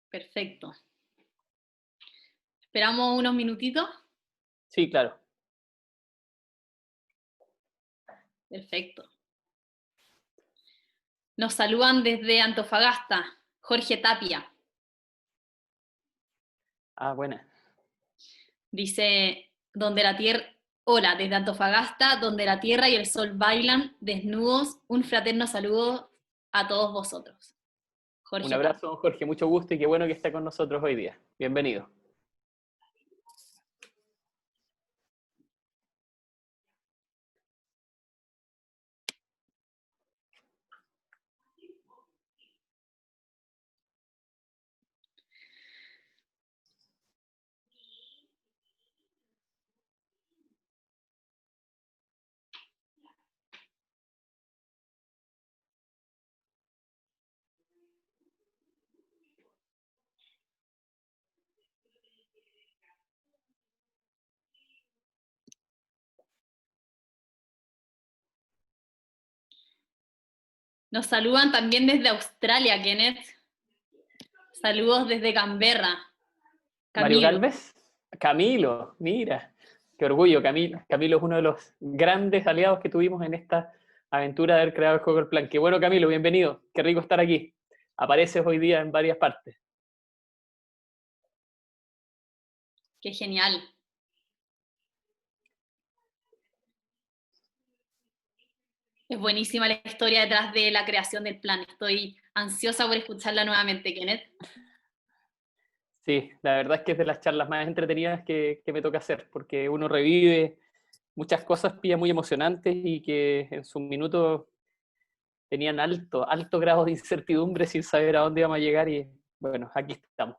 Perfecto. Esperamos unos minutitos. Sí, claro. Perfecto. Nos saludan desde Antofagasta, Jorge Tapia. Ah, buena. Dice, donde la tierra, hola, desde Antofagasta, donde la tierra y el sol bailan desnudos, un fraterno saludo a todos vosotros. Un Jorge Tapia. abrazo, don Jorge, mucho gusto y qué bueno que está con nosotros hoy día. Bienvenido. Nos saludan también desde Australia, Kenneth. Saludos desde Canberra. Mario Camilo. Galvez. Camilo, mira. Qué orgullo, Camilo. Camilo es uno de los grandes aliados que tuvimos en esta aventura de haber creado el juego del plan. Qué bueno, Camilo, bienvenido. Qué rico estar aquí. Apareces hoy día en varias partes. Qué genial. Es buenísima la historia detrás de la creación del plan. Estoy ansiosa por escucharla nuevamente, Kenneth. Sí, la verdad es que es de las charlas más entretenidas que me toca hacer, porque uno revive muchas cosas pilla muy emocionantes y que en su minuto tenían alto grado de incertidumbre sin saber a dónde íbamos a llegar y bueno, aquí estamos.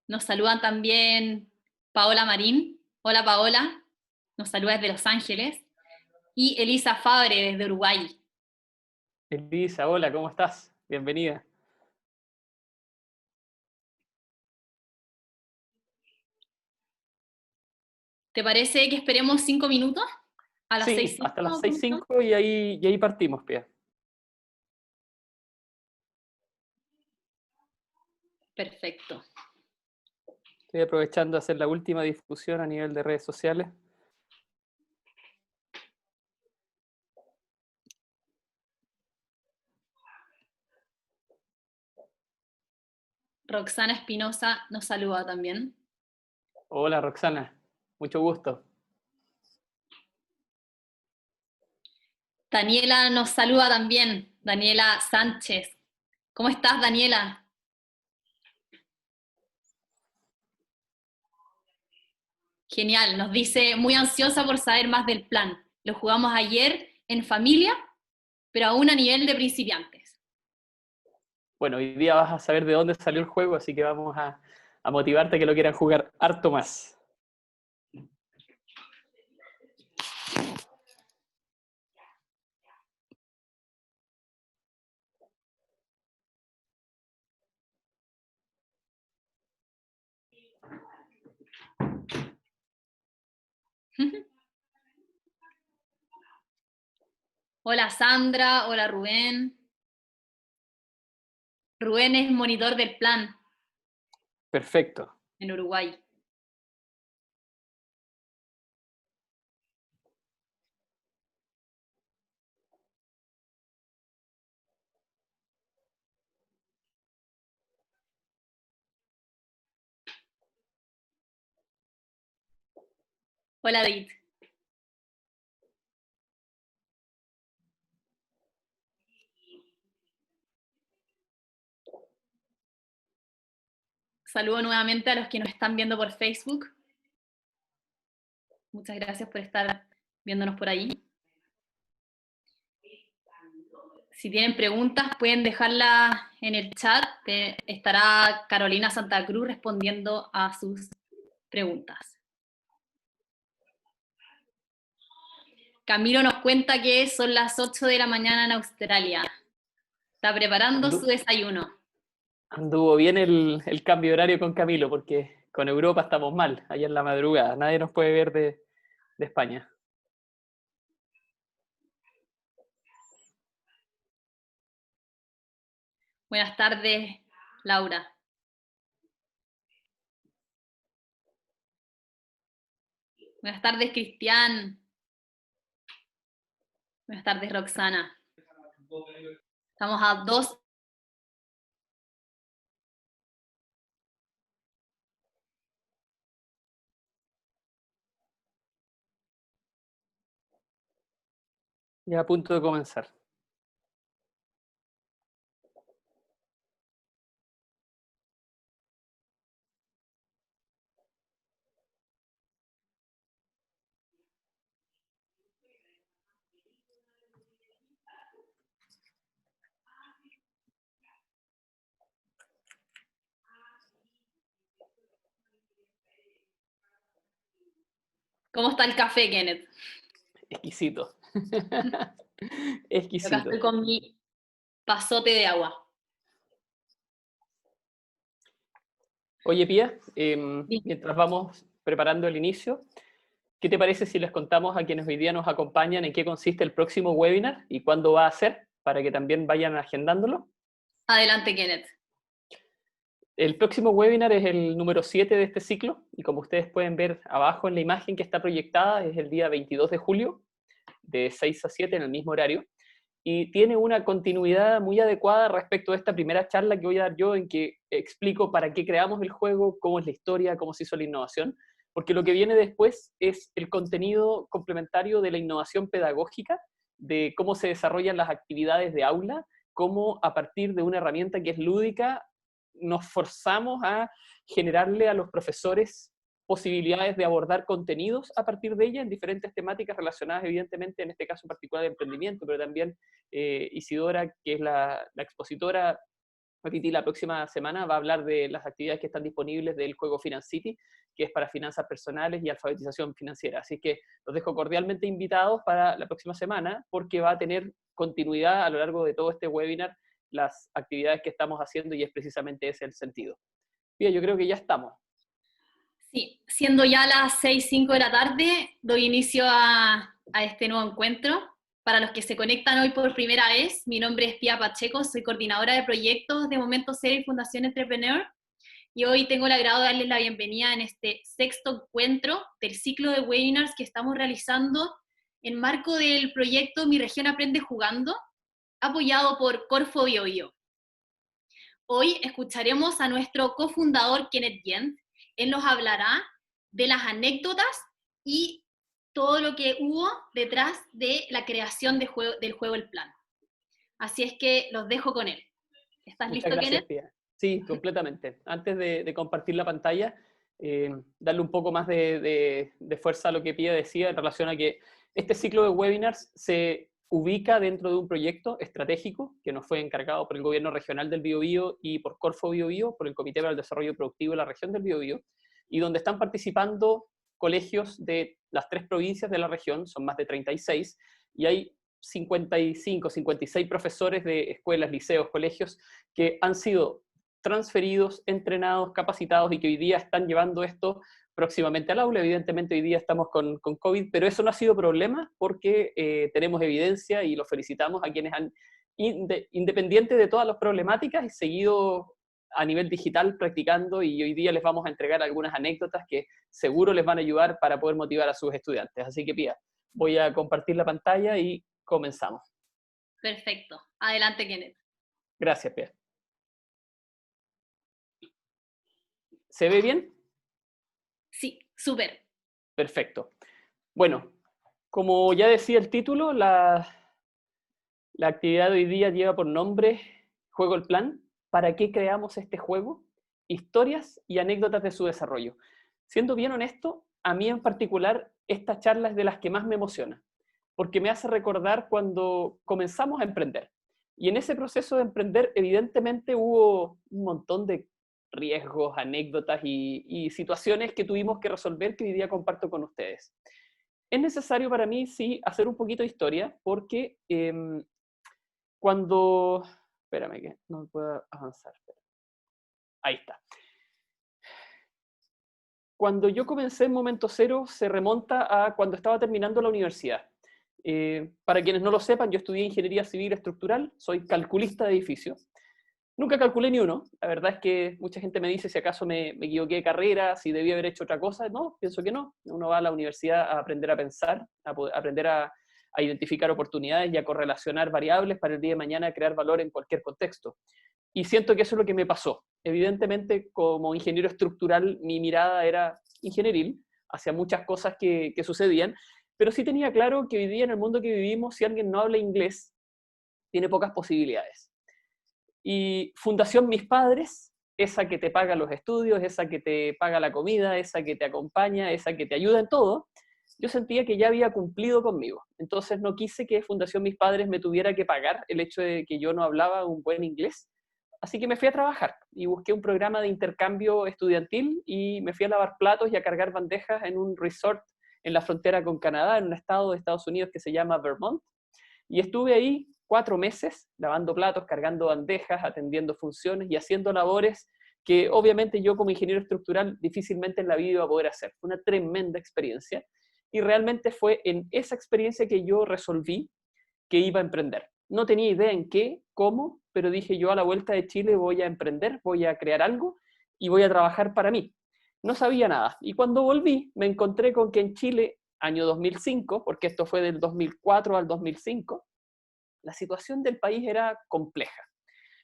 Nos saludan también Paola Marín. Hola, Paola. Nos saluda desde Los Ángeles. Y Elisa Fabre desde Uruguay. Elisa, hola, ¿cómo estás? Bienvenida. ¿Te parece que esperemos 5 minutos? A las Sí, 6:05, hasta las ¿cómo son? 6:05 y ahí partimos, Pia. Perfecto. Estoy aprovechando de hacer la última difusión a nivel de redes sociales. Roxana Espinosa nos saluda también. Hola, Roxana, mucho gusto. Daniela nos saluda también. Daniela Sánchez. ¿Cómo estás, Daniela? Genial, nos dice muy ansiosa por saber más del plan. Lo jugamos ayer en familia, pero aún a nivel de principiantes. Bueno, hoy día vas a saber de dónde salió el juego, así que vamos a motivarte a que lo quieran jugar harto más. Hola Sandra, hola Rubén. Rubén es monitor del plan Perfecto. en Uruguay. Hola David. Saludo nuevamente a los que nos están viendo por Facebook. Muchas gracias por estar viéndonos por ahí. Si tienen preguntas, pueden dejarlas en el chat. Estará Carolina Santa Cruz respondiendo a sus preguntas. Camilo nos cuenta que son las 8 de la mañana en Australia. Está preparando su desayuno. Anduvo bien el cambio de horario con Camilo, porque con Europa estamos mal, allá en la madrugada. Nadie nos puede ver de España. Buenas tardes, Laura. Buenas tardes, Cristian. Buenas tardes, Roxana. Estamos a 2. Ya a punto de comenzar. ¿Cómo está el café, Kenneth? Exquisito. Acá Exquisito. estoy con mi pasote de agua. Oye, Pía, Sí. mientras vamos preparando el inicio, ¿qué te parece si les contamos a quienes hoy día nos acompañan en qué consiste el próximo webinar y cuándo va a ser, para que también vayan agendándolo? Adelante, Kenneth. El próximo webinar es el número 7 de este ciclo, y como ustedes pueden ver abajo en la imagen que está proyectada, es el día 22 de julio, de 6 a 7 en el mismo horario, y tiene una continuidad muy adecuada respecto a esta primera charla que voy a dar yo, en que explico para qué creamos el juego, cómo es la historia, cómo se hizo la innovación, porque lo que viene después es el contenido complementario de la innovación pedagógica, de cómo se desarrollan las actividades de aula, cómo a partir de una herramienta que es lúdica, nos forzamos a generarle a los profesores posibilidades de abordar contenidos a partir de ella en diferentes temáticas relacionadas, evidentemente, en este caso en particular de emprendimiento, pero también Isidora, que es la expositora, Titi, la próxima semana va a hablar de las actividades que están disponibles del juego FinanCity, que es para finanzas personales y alfabetización financiera. Así que los dejo cordialmente invitados para la próxima semana, porque va a tener continuidad a lo largo de todo este webinar las actividades que estamos haciendo, y es precisamente ese el sentido. Bien, yo creo que ya estamos. Sí, siendo ya las 6:05 de la tarde, doy inicio a este nuevo encuentro. Para los que se conectan hoy por primera vez, mi nombre es Pía Pacheco, soy coordinadora de proyectos de Momento Cero y Fundación Entrepreneur, y hoy tengo el agrado de darles la bienvenida en este 6º encuentro del ciclo de webinars que estamos realizando en marco del proyecto Mi Región Aprende Jugando, apoyado por Corfo BioBio. Hoy escucharemos a nuestro cofundador Kenneth Jent. Él nos hablará de las anécdotas y todo lo que hubo detrás de la creación del juego El Plan. Así es que los dejo con él. ¿Estás Muchas listo, gracias, Kenneth? Pía. Sí, completamente. Antes de compartir la pantalla, darle un poco más de fuerza a lo que Pía decía en relación a que este ciclo de webinars se ubica dentro de un proyecto estratégico que nos fue encargado por el Gobierno Regional del Biobío y por Corfo Biobío, por el Comité para el Desarrollo Productivo de la Región del Biobío, y donde están participando colegios de las 3 provincias de la región, son más de 36, y hay 55, 56 profesores de escuelas, liceos, colegios, que han sido transferidos, entrenados, capacitados, y que hoy día están llevando esto próximamente al aula. Evidentemente hoy día estamos con COVID, pero eso no ha sido problema, porque tenemos evidencia y los felicitamos a quienes han, independiente de todas las problemáticas, y seguido a nivel digital practicando, y hoy día les vamos a entregar algunas anécdotas que seguro les van a ayudar para poder motivar a sus estudiantes. Así que, Pía, voy a compartir la pantalla y comenzamos. Perfecto. Adelante, Kenneth. Gracias, Pía. ¿Se ve bien? Sí, súper. Perfecto. Bueno, como ya decía el título, la actividad de hoy día lleva por nombre Juego el Plan. ¿Para qué creamos este juego? Historias y anécdotas de su desarrollo. Siendo bien honesto, a mí en particular esta charla es de las que más me emociona, porque me hace recordar cuando comenzamos a emprender. Y en ese proceso de emprender, evidentemente hubo un montón de riesgos, anécdotas y situaciones que tuvimos que resolver, que hoy día comparto con ustedes. Es necesario para mí, sí, hacer un poquito de historia, porque cuando... Espérame que no puedo avanzar. Ahí está. Cuando yo comencé en Momento Cero se remonta a cuando estaba terminando la universidad. Para quienes no lo sepan, yo estudié Ingeniería Civil Estructural, soy calculista de edificios. Nunca calculé ni uno. La verdad es que mucha gente me dice si acaso me equivoqué de carrera, si debí haber hecho otra cosa. No, pienso que no. Uno va a la universidad a aprender a pensar, aprender a identificar oportunidades y a correlacionar variables para el día de mañana crear valor en cualquier contexto. Y siento que eso es lo que me pasó. Evidentemente, como ingeniero estructural, mi mirada era ingenieril hacia muchas cosas que sucedían, pero sí tenía claro que hoy día en el mundo que vivimos, si alguien no habla inglés, tiene pocas posibilidades. Y Fundación Mis Padres, esa que te paga los estudios, esa que te paga la comida, esa que te acompaña, esa que te ayuda en todo, yo sentía que ya había cumplido conmigo. Entonces no quise que Fundación Mis Padres me tuviera que pagar el hecho de que yo no hablaba un buen inglés. Así que me fui a trabajar y busqué un programa de intercambio estudiantil y me fui a lavar platos y a cargar bandejas en un resort en la frontera con Canadá, en un estado de Estados Unidos que se llama Vermont. Y estuve ahí 4 meses lavando platos, cargando bandejas, atendiendo funciones y haciendo labores que obviamente yo como ingeniero estructural difícilmente en la vida iba a poder hacer. Fue una tremenda experiencia y realmente fue en esa experiencia que yo resolví que iba a emprender. No tenía idea en qué, cómo, pero dije yo a la vuelta de Chile voy a emprender, voy a crear algo y voy a trabajar para mí. No sabía nada. Y cuando volví me encontré con que en Chile, año 2005, porque esto fue del 2004 al 2005, la situación del país era compleja.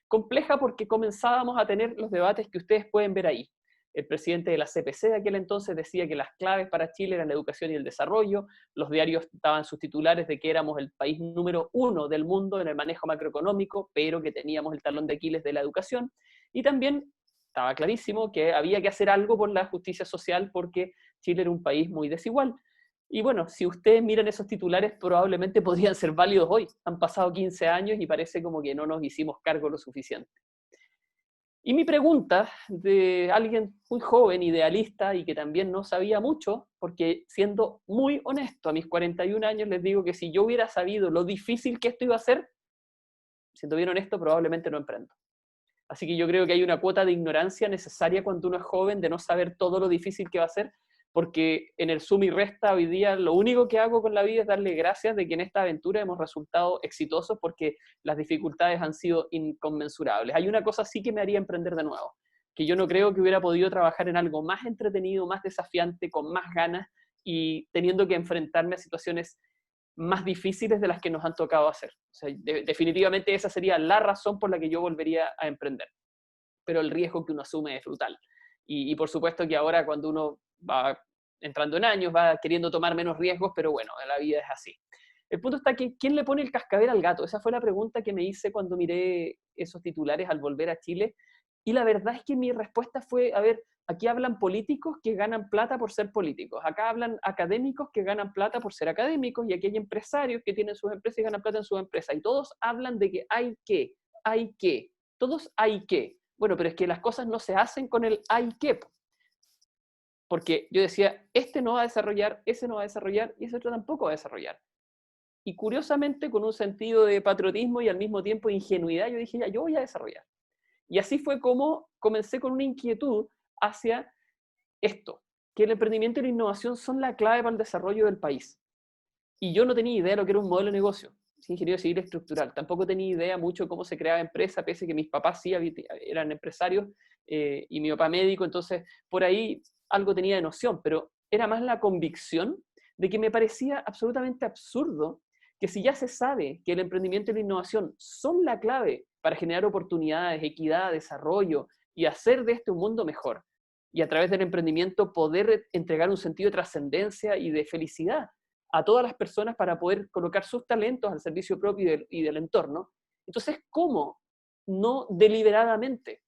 Compleja porque comenzábamos a tener los debates que ustedes pueden ver ahí. El presidente de la CPC de aquel entonces decía que las claves para Chile eran la educación y el desarrollo. Los diarios daban sus titulares de que éramos el país número 1 del mundo en el manejo macroeconómico, pero que teníamos el talón de Aquiles de la educación. Y también estaba clarísimo que había que hacer algo por la justicia social porque Chile era un país muy desigual. Y bueno, si ustedes miran esos titulares, probablemente podrían ser válidos hoy. Han pasado 15 años y parece como que no nos hicimos cargo lo suficiente. Y mi pregunta de alguien muy joven, idealista y que también no sabía mucho, porque siendo muy honesto, a mis 41 años les digo que si yo hubiera sabido lo difícil que esto iba a ser, siendo bien honesto, probablemente no emprendo. Así que yo creo que hay una cuota de ignorancia necesaria cuando uno es joven de no saber todo lo difícil que va a ser, porque en el suma y resta hoy día lo único que hago con la vida es darle gracias de que en esta aventura hemos resultado exitosos porque las dificultades han sido inconmensurables. Hay una cosa sí que me haría emprender de nuevo, que yo no creo que hubiera podido trabajar en algo más entretenido, más desafiante, con más ganas y teniendo que enfrentarme a situaciones más difíciles de las que nos han tocado hacer. O sea, definitivamente esa sería la razón por la que yo volvería a emprender. Pero el riesgo que uno asume es brutal. Y por supuesto que ahora cuando uno va entrando en años, va queriendo tomar menos riesgos, pero bueno, la vida es así. El punto está que, ¿quién le pone el cascabel al gato? Esa fue la pregunta que me hice cuando miré esos titulares al volver a Chile. Y la verdad es que mi respuesta fue, a ver, aquí hablan políticos que ganan plata por ser políticos, acá hablan académicos que ganan plata por ser académicos, y aquí hay empresarios que tienen sus empresas y ganan plata en sus empresas, y todos hablan de que hay que, todos hay que. Bueno, pero es que las cosas no se hacen con el hay que. Porque yo decía, este no va a desarrollar, ese no va a desarrollar, y ese otro tampoco va a desarrollar. Y curiosamente, con un sentido de patriotismo y al mismo tiempo de ingenuidad, yo dije, ya, yo voy a desarrollar. Y así fue como comencé con una inquietud hacia esto, que el emprendimiento y la innovación son la clave para el desarrollo del país. Y yo no tenía idea de lo que era un modelo de negocio, soy ingeniero civil estructural, tampoco tenía idea mucho cómo se creaba empresa, pese a que mis papás sí eran empresarios y mi papá médico, entonces por ahí algo tenía de noción, pero era más la convicción de que me parecía absolutamente absurdo que si ya se sabe que el emprendimiento y la innovación son la clave para generar oportunidades, equidad, desarrollo y hacer de este un mundo mejor, y a través del emprendimiento poder entregar un sentido de trascendencia y de felicidad a todas las personas para poder colocar sus talentos al servicio propio y del entorno. Entonces, ¿cómo no deliberadamente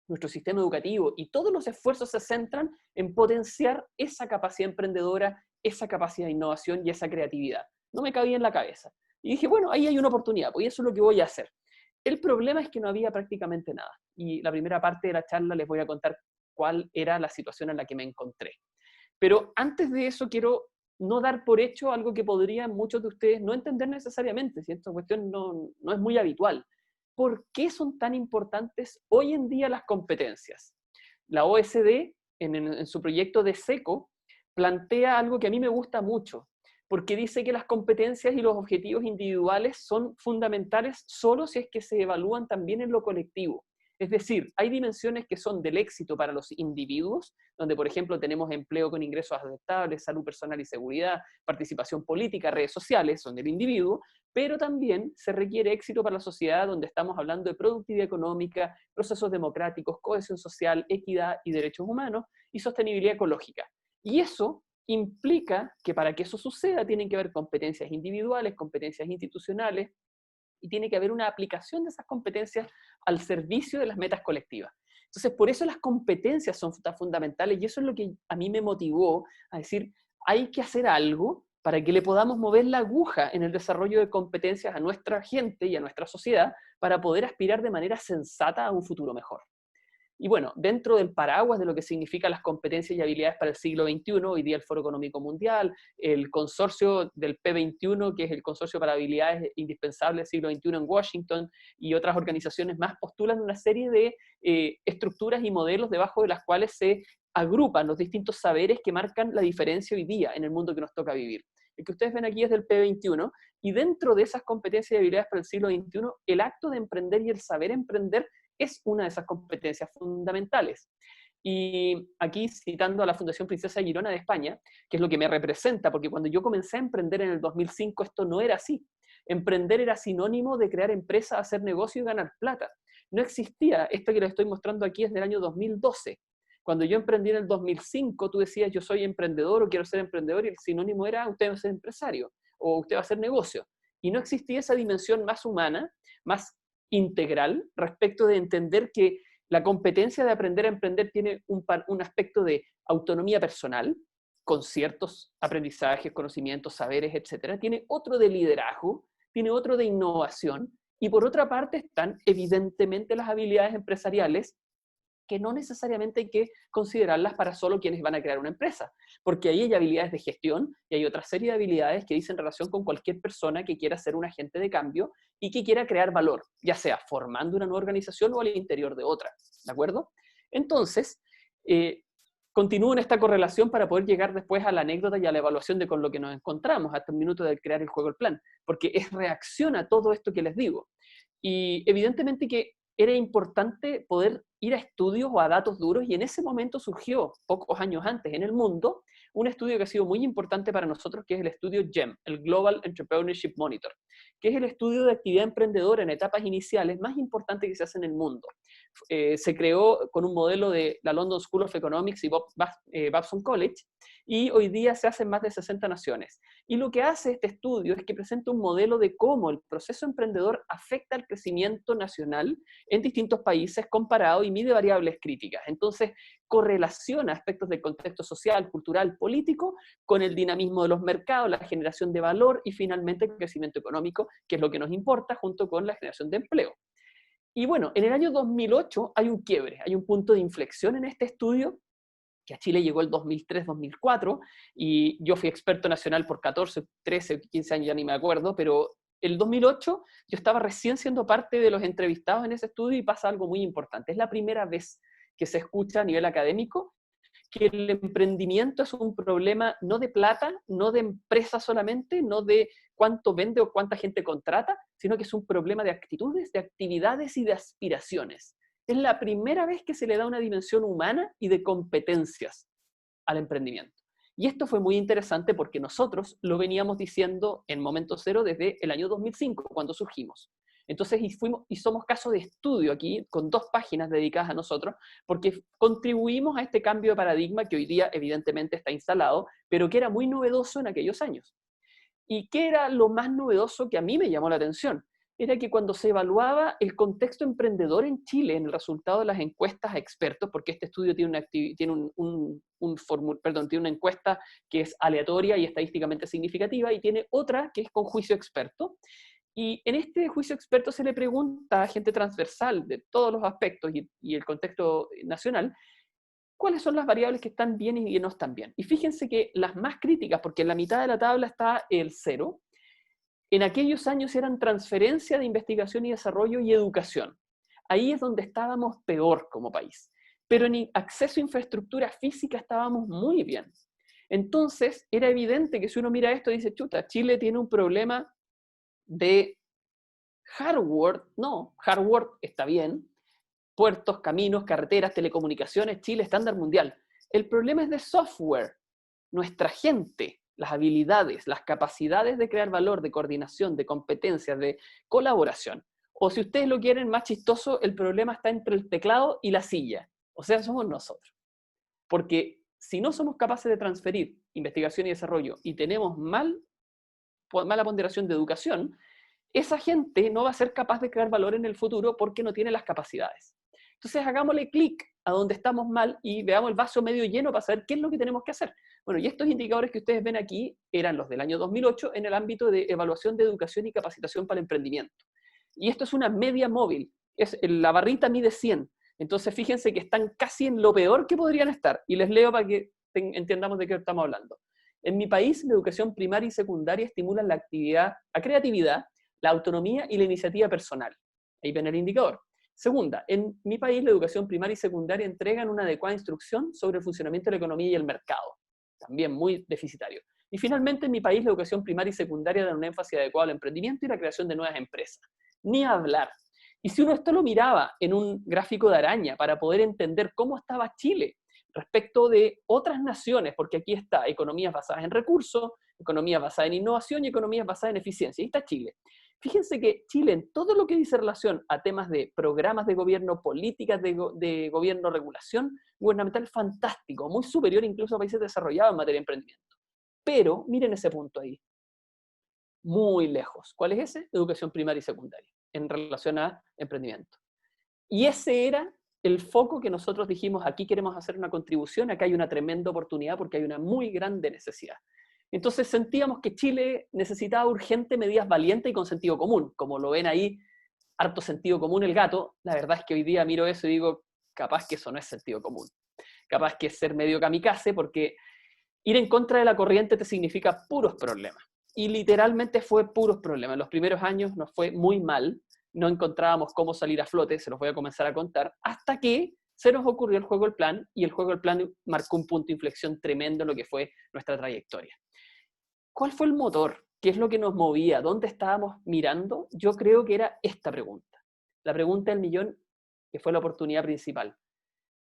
nuestro sistema educativo y todos los esfuerzos se centran en potenciar esa capacidad emprendedora, esa capacidad de innovación y esa creatividad? No me cabía en la cabeza. Y dije, bueno, ahí hay una oportunidad, pues eso es lo que voy a hacer. El problema es que no había prácticamente nada. Y la primera parte de la charla les voy a contar cuál era la situación en la que me encontré. Pero antes de eso quiero no dar por hecho algo que podrían muchos de ustedes no entender necesariamente, si esta cuestión no es muy habitual. ¿Por qué son tan importantes hoy en día las competencias? La OECD, en su proyecto de SECO, plantea algo que a mí me gusta mucho, porque dice que las competencias y los objetivos individuales son fundamentales solo si es que se evalúan también en lo colectivo. Es decir, hay dimensiones que son del éxito para los individuos, donde por ejemplo tenemos empleo con ingresos aceptables, salud personal y seguridad, participación política, redes sociales, son del individuo, pero también se requiere éxito para la sociedad, donde estamos hablando de productividad económica, procesos democráticos, cohesión social, equidad y derechos humanos, y sostenibilidad ecológica. Y eso implica que para que eso suceda tienen que haber competencias individuales, competencias institucionales, y tiene que haber una aplicación de esas competencias al servicio de las metas colectivas. Entonces, por eso las competencias son tan fundamentales, y eso es lo que a mí me motivó a decir, hay que hacer algo para que le podamos mover la aguja en el desarrollo de competencias a nuestra gente y a nuestra sociedad para poder aspirar de manera sensata a un futuro mejor. Y bueno, dentro del paraguas de lo que significan las competencias y habilidades para el siglo XXI, hoy día el Foro Económico Mundial, el consorcio del P21, que es el consorcio para habilidades indispensables del siglo XXI en Washington, y otras organizaciones más postulan una serie de estructuras y modelos debajo de las cuales se agrupan los distintos saberes que marcan la diferencia hoy día en el mundo que nos toca vivir. El que ustedes ven aquí es del P21, y dentro de esas competencias y habilidades para el siglo XXI, el acto de emprender y el saber emprender es una de esas competencias fundamentales. Y aquí citando a la Fundación Princesa de Girona de España, que es lo que me representa, porque cuando yo comencé a emprender en el 2005 esto no era así. Emprender era sinónimo de crear empresa, hacer negocio y ganar plata. No existía, esto que les estoy mostrando aquí es del año 2012. Cuando yo emprendí en el 2005, tú decías yo soy emprendedor o quiero ser emprendedor, y el sinónimo era usted va a ser empresario o usted va a hacer negocio. Y no existía esa dimensión más humana, más integral, respecto de entender que la competencia de aprender a emprender tiene un aspecto de autonomía personal, con ciertos aprendizajes, conocimientos, saberes, etcétera. Tiene otro de liderazgo, tiene otro de innovación, y por otra parte están evidentemente las habilidades empresariales, que no necesariamente hay que considerarlas para solo quienes van a crear una empresa, porque ahí hay habilidades de gestión y hay otra serie de habilidades que dicen relación con cualquier persona que quiera ser un agente de cambio y que quiera crear valor, ya sea formando una nueva organización o al interior de otra, ¿de acuerdo? Entonces, continúo en esta correlación para poder llegar después a la anécdota y a la evaluación de con lo que nos encontramos hasta el minuto de crear el juego, el plan, porque es reacción a todo esto que les digo. Y evidentemente que era importante poder ir a estudios o a datos duros, y en ese momento surgió, pocos años antes en el mundo, un estudio que ha sido muy importante para nosotros, que es el estudio GEM, el Global Entrepreneurship Monitor, que es el estudio de actividad emprendedora en etapas iniciales más importante que se hace en el mundo. Se creó con un modelo de la London School of Economics y Babson College, y hoy día se hace en más de 60 naciones. Y lo que hace este estudio es que presenta un modelo de cómo el proceso emprendedor afecta al crecimiento nacional en distintos países comparado, y mide variables críticas. Entonces, correlaciona aspectos del contexto social, cultural, político, con el dinamismo de los mercados, la generación de valor y finalmente el crecimiento económico, que es lo que nos importa, junto con la generación de empleo. Y bueno, en el año 2008 hay un quiebre, hay un punto de inflexión en este estudio, que a Chile llegó el 2003-2004, y yo fui experto nacional por 14, 13, 15 años, ya ni me acuerdo, pero el 2008 yo estaba recién siendo parte de los entrevistados en ese estudio, y pasa algo muy importante. Es la primera vez que se escucha a nivel académico que el emprendimiento es un problema no de plata, no de empresa solamente, no de cuánto vende o cuánta gente contrata, sino que es un problema de actitudes, de actividades y de aspiraciones. Es la primera vez que se le da una dimensión humana y de competencias al emprendimiento. Y esto fue muy interesante porque nosotros lo veníamos diciendo en momento cero desde el año 2005, cuando surgimos. Entonces, y somos caso de estudio aquí, con 2 páginas dedicadas a nosotros, porque contribuimos a este cambio de paradigma que hoy día evidentemente está instalado, pero que era muy novedoso en aquellos años. ¿Y qué era lo más novedoso que a mí me llamó la atención? Era que cuando se evaluaba el contexto emprendedor en Chile, en el resultado de las encuestas a expertos, porque este estudio tiene tiene una encuesta que es aleatoria y estadísticamente significativa, y tiene otra que es con juicio experto. Y en este juicio experto se le pregunta a gente transversal de todos los aspectos y el contexto nacional, cuáles son las variables que están bien y que no están bien. Y fíjense que las más críticas, porque en la mitad de la tabla está el 0, en aquellos años eran transferencia de investigación y desarrollo y educación. Ahí es donde estábamos peor como país. Pero en acceso a infraestructura física estábamos muy bien. Entonces, era evidente que si uno mira esto y dice, chuta, Chile tiene un problema de hardware. No, hardware está bien, puertos, caminos, carreteras, telecomunicaciones, Chile, estándar mundial. El problema es de software. Nuestra gente, las habilidades, las capacidades de crear valor, de coordinación, de competencias, de colaboración. O si ustedes lo quieren más chistoso, el problema está entre el teclado y la silla. O sea, somos nosotros. Porque si no somos capaces de transferir investigación y desarrollo y tenemos mala ponderación de educación, esa gente no va a ser capaz de crear valor en el futuro porque no tiene las capacidades. Entonces hagámosle clic a donde estamos mal y veamos el vaso medio lleno para saber qué es lo que tenemos que hacer. Bueno, y estos indicadores que ustedes ven aquí eran los del año 2008 en el ámbito de evaluación de educación y capacitación para el emprendimiento. Y esto es una media móvil, la barrita mide 100. Entonces fíjense que están casi en lo peor que podrían estar. Y les leo para que entendamos de qué estamos hablando. En mi país, la educación primaria y secundaria estimulan la creatividad, la autonomía y la iniciativa personal. Ahí ven el indicador. Segunda, en mi país la educación primaria y secundaria entregan una adecuada instrucción sobre el funcionamiento de la economía y el mercado. También muy deficitario. Y finalmente, en mi país la educación primaria y secundaria dan un énfasis adecuado al emprendimiento y la creación de nuevas empresas. Ni hablar. Y si uno esto lo miraba en un gráfico de araña para poder entender cómo estaba Chile respecto de otras naciones, porque aquí está economías basadas en recursos, economías basadas en innovación y economías basadas en eficiencia. Ahí está Chile. Fíjense que Chile, en todo lo que dice relación a temas de programas de gobierno, políticas de gobierno, regulación gubernamental, fantástico, muy superior incluso a países desarrollados en materia de emprendimiento. Pero, miren ese punto ahí, muy lejos. ¿Cuál es ese? Educación primaria y secundaria, en relación a emprendimiento. Y ese era el foco que nosotros dijimos, aquí queremos hacer una contribución, acá hay una tremenda oportunidad porque hay una muy grande necesidad. Entonces sentíamos que Chile necesitaba urgente medidas valientes y con sentido común. Como lo ven ahí, harto sentido común el gato, la verdad es que hoy día miro eso y digo, capaz que eso no es sentido común. Capaz que es ser medio kamikaze, porque ir en contra de la corriente te significa puros problemas. Y literalmente fue puros problemas. En los primeros años nos fue muy mal, no encontrábamos cómo salir a flote, se los voy a comenzar a contar, hasta que se nos ocurrió el juego del plan, y el juego del plan marcó un punto de inflexión tremendo en lo que fue nuestra trayectoria. ¿Cuál fue el motor? ¿Qué es lo que nos movía? ¿Dónde estábamos mirando? Yo creo que era esta pregunta. La pregunta del millón, que fue la oportunidad principal.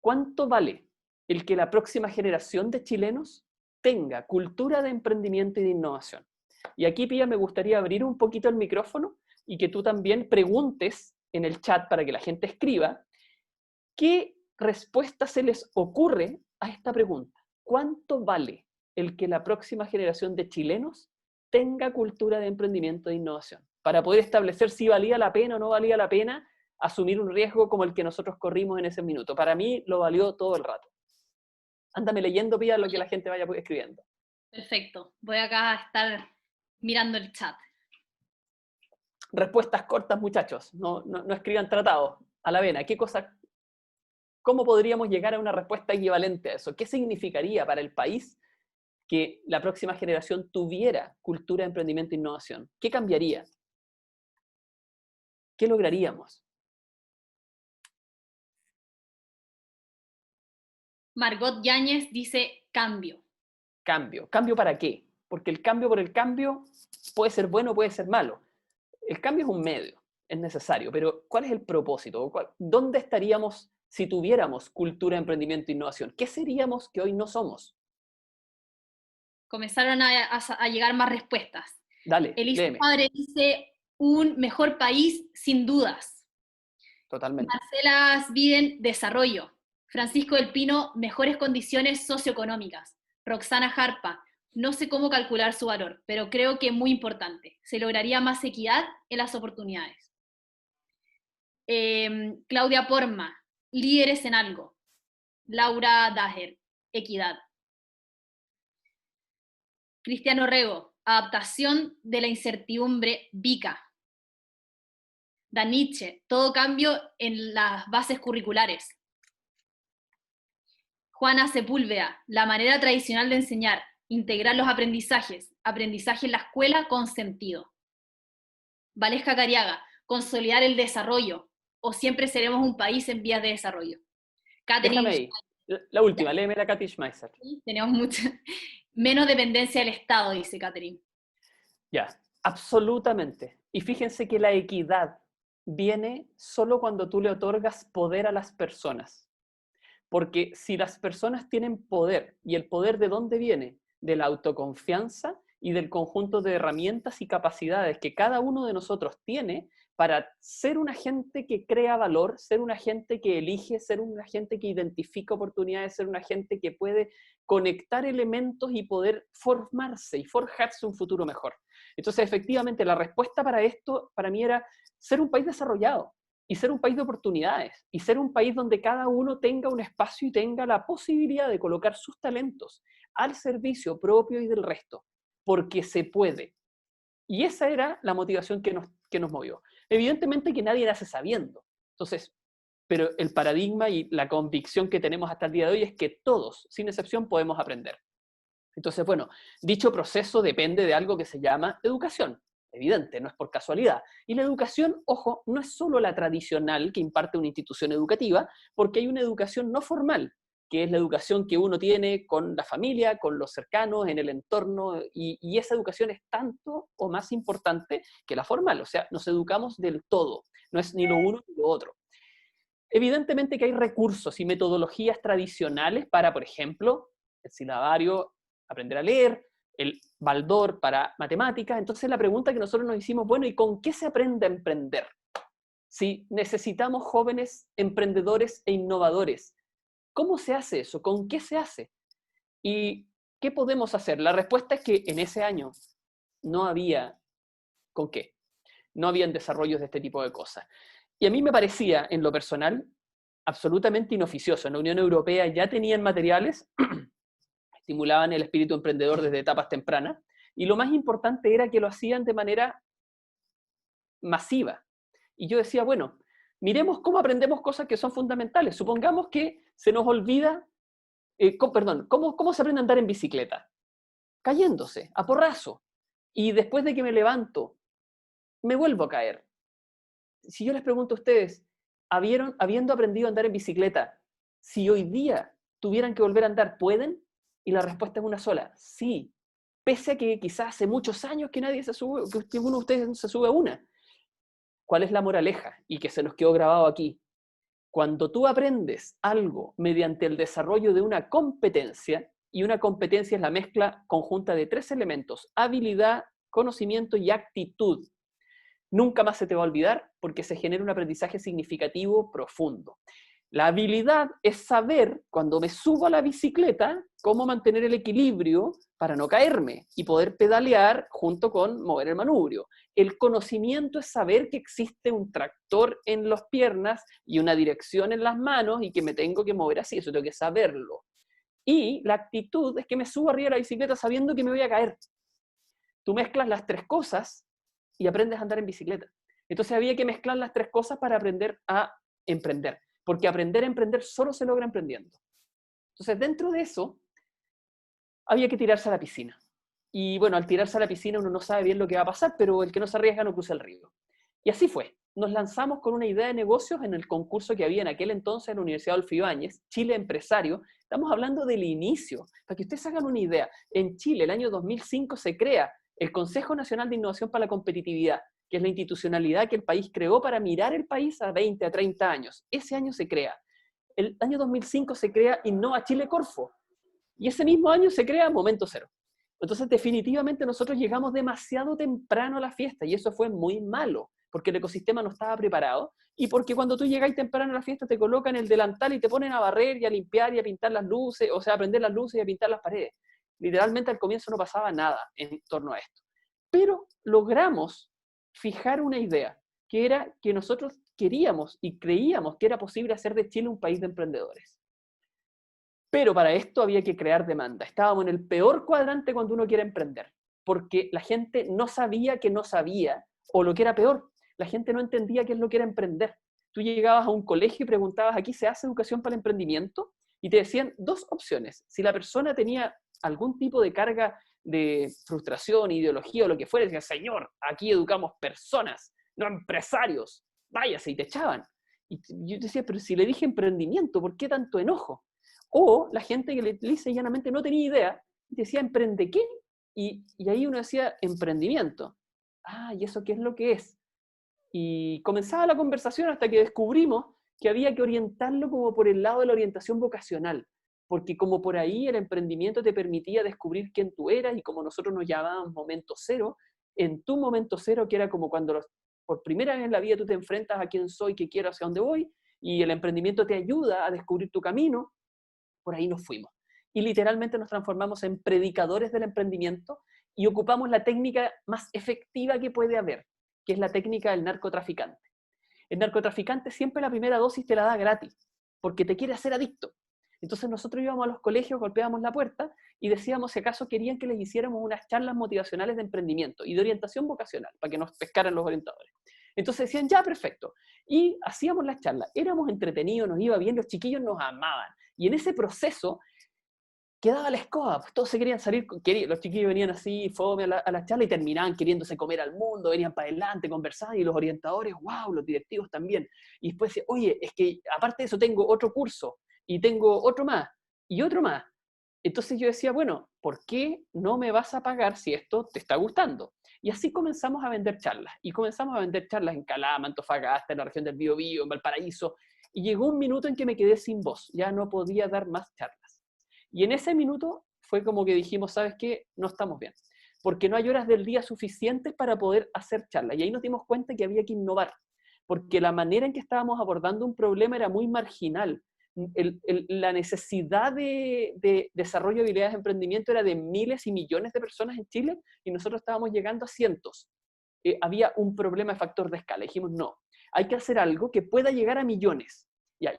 ¿Cuánto vale el que la próxima generación de chilenos tenga cultura de emprendimiento y de innovación? Y aquí, Pía, me gustaría abrir un poquito el micrófono y que tú también preguntes en el chat para que la gente escriba qué respuesta se les ocurre a esta pregunta. ¿Cuánto vale el que la próxima generación de chilenos tenga cultura de emprendimiento e innovación? Para poder establecer si valía la pena o no valía la pena asumir un riesgo como el que nosotros corrimos en ese minuto. Para mí lo valió todo el rato. Ándame leyendo, Pía, lo que la gente vaya escribiendo. Perfecto. Voy acá a estar mirando el chat. Respuestas cortas, muchachos. No escriban tratados. A la vena. ¿Cómo podríamos llegar a una respuesta equivalente a eso? ¿Qué significaría para el país que la próxima generación tuviera cultura de emprendimiento e innovación? ¿Qué cambiaría? ¿Qué lograríamos? Margot Yáñez dice cambio. Cambio. ¿Cambio para qué? Porque el cambio por el cambio puede ser bueno o puede ser malo. El cambio es un medio, es necesario, pero ¿cuál es el propósito? ¿Dónde estaríamos si tuviéramos cultura de emprendimiento e innovación? ¿Qué seríamos que hoy no somos? Comenzaron a llegar más respuestas. Dale, Elisa léeme. Padre dice un mejor país sin dudas. Totalmente. Marcela Sviden, desarrollo. Francisco del Pino, mejores condiciones socioeconómicas. Roxana Jarpa, no sé cómo calcular su valor, pero creo que es muy importante. Se lograría más equidad en las oportunidades. Claudia Porma, líderes en algo. Laura Daher, equidad. Cristiano Rego, adaptación de la incertidumbre, VICA. Daniche, todo cambio en las bases curriculares. Juana Sepúlveda, la manera tradicional de enseñar, integrar los aprendizajes, aprendizaje en la escuela con sentido. Valesca Cariaga, consolidar el desarrollo, o siempre seremos un país en vías de desarrollo. Déjame ahí, la última, léeme la Katy Schmeisser. Tenemos mucha, menos dependencia del Estado, dice Catherine. Ya, absolutamente. Y fíjense que la equidad viene solo cuando tú le otorgas poder a las personas. Porque si las personas tienen poder, ¿y el poder de dónde viene? De la autoconfianza y del conjunto de herramientas y capacidades que cada uno de nosotros tiene para ser un agente que crea valor, ser un agente que elige, ser un agente que identifica oportunidades, ser un agente que puede conectar elementos y poder formarse y forjarse un futuro mejor. Entonces, efectivamente, la respuesta para esto, para mí, era ser un país desarrollado y ser un país de oportunidades y ser un país donde cada uno tenga un espacio y tenga la posibilidad de colocar sus talentos al servicio propio y del resto, porque se puede. Y esa era la motivación que nos movió. Evidentemente que nadie nace sabiendo. Entonces, pero el paradigma y la convicción que tenemos hasta el día de hoy es que todos, sin excepción, podemos aprender. Entonces, bueno, dicho proceso depende de algo que se llama educación. Evidente, no es por casualidad. Y la educación, ojo, no es solo la tradicional que imparte una institución educativa, porque hay una educación no formal, que es la educación que uno tiene con la familia, con los cercanos, en el entorno, y esa educación es tanto o más importante que la formal. O sea, nos educamos del todo, no es ni lo uno ni lo otro. Evidentemente que hay recursos y metodologías tradicionales para, por ejemplo, el silabario, aprender a leer, el baldor para matemáticas. Entonces la pregunta que nosotros nos hicimos, bueno, ¿y con qué se aprende a emprender? Si necesitamos jóvenes emprendedores e innovadores, ¿cómo se hace eso? ¿Con qué se hace? ¿Y qué podemos hacer? La respuesta es que en ese año no había con qué. No habían desarrollos de este tipo de cosas. Y a mí me parecía, en lo personal, absolutamente inoficioso. En la Unión Europea ya tenían materiales, estimulaban el espíritu emprendedor desde etapas tempranas, y lo más importante era que lo hacían de manera masiva. Y yo decía, bueno, miremos cómo aprendemos cosas que son fundamentales. Supongamos que se nos olvida, ¿cómo se aprende a andar en bicicleta? Cayéndose, a porrazo. Y después de que me levanto, me vuelvo a caer. Si yo les pregunto a ustedes, habiendo aprendido a andar en bicicleta, si hoy día tuvieran que volver a andar, ¿pueden? Y la respuesta es una sola, sí. Pese a que quizás hace muchos años que nadie se sube, que ninguno de ustedes se sube a una. ¿Cuál es la moraleja? Y que se nos quedó grabado aquí. Cuando tú aprendes algo mediante el desarrollo de una competencia, y una competencia es la mezcla conjunta de tres elementos: habilidad, conocimiento y actitud, nunca más se te va a olvidar porque se genera un aprendizaje significativo profundo. La habilidad es saber, cuando me subo a la bicicleta, cómo mantener el equilibrio para no caerme y poder pedalear junto con mover el manubrio. El conocimiento es saber que existe un tractor en las piernas y una dirección en las manos y que me tengo que mover así, eso tengo que saberlo. Y la actitud es que me subo arriba de la bicicleta sabiendo que me voy a caer. Tú mezclas las tres cosas y aprendes a andar en bicicleta. Entonces había que mezclar las tres cosas para aprender a emprender, porque aprender a emprender solo se logra emprendiendo. Entonces dentro de eso había que tirarse a la piscina. Y bueno, al tirarse a la piscina uno no sabe bien lo que va a pasar, pero el que no se arriesga no cruza el río. Y así fue. Nos lanzamos con una idea de negocios en el concurso que había en aquel entonces en la Universidad Adolfo Ibáñez, Chile Empresario. Estamos hablando del inicio. Para que ustedes hagan una idea, en Chile, el año 2005, se crea el Consejo Nacional de Innovación para la Competitividad, que es la institucionalidad que el país creó para mirar el país a 20, a 30 años. Ese año se crea. El año 2005 se crea Innova Chile Corfo. Y ese mismo año se crea Momento Cero. Entonces, definitivamente nosotros llegamos demasiado temprano a la fiesta y eso fue muy malo, porque el ecosistema no estaba preparado y porque cuando tú llegáis temprano a la fiesta te colocan el delantal y te ponen a barrer y a limpiar y a pintar las luces, o sea, a prender las luces y a pintar las paredes. Literalmente al comienzo no pasaba nada en torno a esto. Pero logramos fijar una idea, que era que nosotros queríamos y creíamos que era posible hacer de Chile un país de emprendedores. Pero para esto había que crear demanda. Estábamos en el peor cuadrante cuando uno quiere emprender, porque la gente no sabía que no sabía, o lo que era peor, la gente no entendía qué es lo que era emprender. Tú llegabas a un colegio y preguntabas, ¿aquí se hace educación para el emprendimiento? Y te decían dos opciones. Si la persona tenía algún tipo de carga de frustración, ideología o lo que fuera, decían, señor, aquí educamos personas, no empresarios, váyase, y te echaban. Y yo decía, pero si le dije emprendimiento, ¿por qué tanto enojo? O la gente que le dice llanamente no tenía idea, decía, ¿emprende qué? Y ahí uno decía, emprendimiento. Ah, ¿y eso qué es lo que es? Y comenzaba la conversación hasta que descubrimos que había que orientarlo como por el lado de la orientación vocacional, porque como por ahí el emprendimiento te permitía descubrir quién tú eras, y como nosotros nos llamábamos momento cero, en tu momento cero, que era como cuando por primera vez en la vida tú te enfrentas a quién soy, qué quiero, hacia dónde voy, y el emprendimiento te ayuda a descubrir tu camino, por ahí nos fuimos. Y literalmente nos transformamos en predicadores del emprendimiento y ocupamos la técnica más efectiva que puede haber, que es la técnica del narcotraficante. El narcotraficante siempre la primera dosis te la da gratis, porque te quiere hacer adicto. Entonces nosotros íbamos a los colegios, golpeábamos la puerta y decíamos si acaso querían que les hiciéramos unas charlas motivacionales de emprendimiento y de orientación vocacional, para que nos pescaran los orientadores. Entonces decían, ya, perfecto. Y hacíamos las charlas, éramos entretenidos, nos iba bien, los chiquillos nos amaban. Y en ese proceso quedaba la escoba, pues todos se querían salir, los chiquillos venían así, fome a la charla y terminaban queriéndose comer al mundo, venían para adelante, conversaban, y los orientadores, wow, los directivos también. Y después decían, oye, es que aparte de eso tengo otro curso, y tengo otro más, y otro más. Entonces yo decía, bueno, ¿por qué no me vas a pagar si esto te está gustando? Y así comenzamos a vender charlas, y comenzamos a vender charlas en Calama, Antofagasta, en la región del Biobío, en Valparaíso, y llegó un minuto en que me quedé sin voz, ya no podía dar más charlas. Y en ese minuto fue como que dijimos, ¿sabes qué? No estamos bien, porque no hay horas del día suficientes para poder hacer charlas. Y ahí nos dimos cuenta que había que innovar, porque la manera en que estábamos abordando un problema era muy marginal. La necesidad de desarrollo de habilidades de emprendimiento era de miles y millones de personas en Chile, y nosotros estábamos llegando a cientos. Había un problema de factor de escala. Dijimos, no, hay que hacer algo que pueda llegar a millones.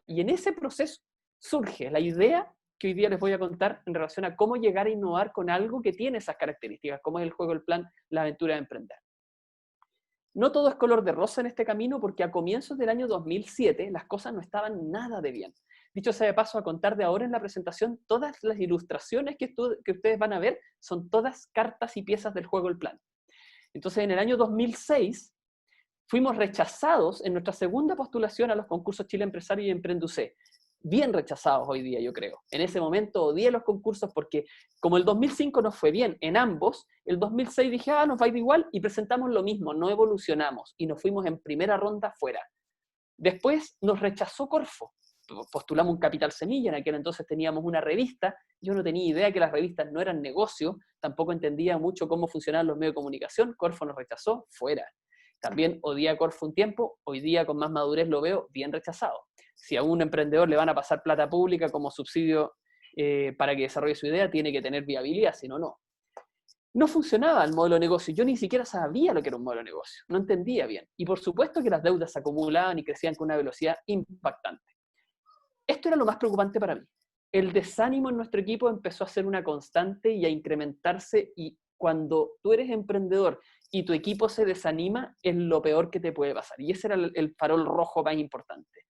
Y en ese proceso surge la idea que hoy día les voy a contar en relación a cómo llegar a innovar con algo que tiene esas características, como es el juego, el plan, la aventura de emprender. No todo es color de rosa en este camino, porque a comienzos del año 2007 las cosas no estaban nada de bien. Dicho sea de paso, a contar de ahora en la presentación, todas las ilustraciones que ustedes van a ver son todas cartas y piezas del juego, el plan. Entonces, en el año 2006 fuimos rechazados en nuestra segunda postulación a los concursos Chile Empresario y Emprenducé. Bien rechazados hoy día, yo creo. En ese momento odié los concursos porque, como el 2005 nos fue bien en ambos, el 2006 dije, nos va a ir igual, y presentamos lo mismo, no evolucionamos, y nos fuimos en primera ronda fuera. Después nos rechazó Corfo. Postulamos un Capital Semilla, en aquel entonces teníamos una revista, yo no tenía idea que las revistas no eran negocio, tampoco entendía mucho cómo funcionaban los medios de comunicación, Corfo nos rechazó, fuera. También odié a Corfo un tiempo, hoy día con más madurez lo veo bien rechazado. Si a un emprendedor le van a pasar plata pública como subsidio para que desarrolle su idea, tiene que tener viabilidad, si no, no. No funcionaba el modelo de negocio, yo ni siquiera sabía lo que era un modelo de negocio, no entendía bien. Y por supuesto que las deudas se acumulaban y crecían con una velocidad impactante. Esto era lo más preocupante para mí. El desánimo en nuestro equipo empezó a ser una constante y a incrementarse, y cuando tú eres emprendedor y tu equipo se desanima, es lo peor que te puede pasar. Y ese era el farol rojo más importante.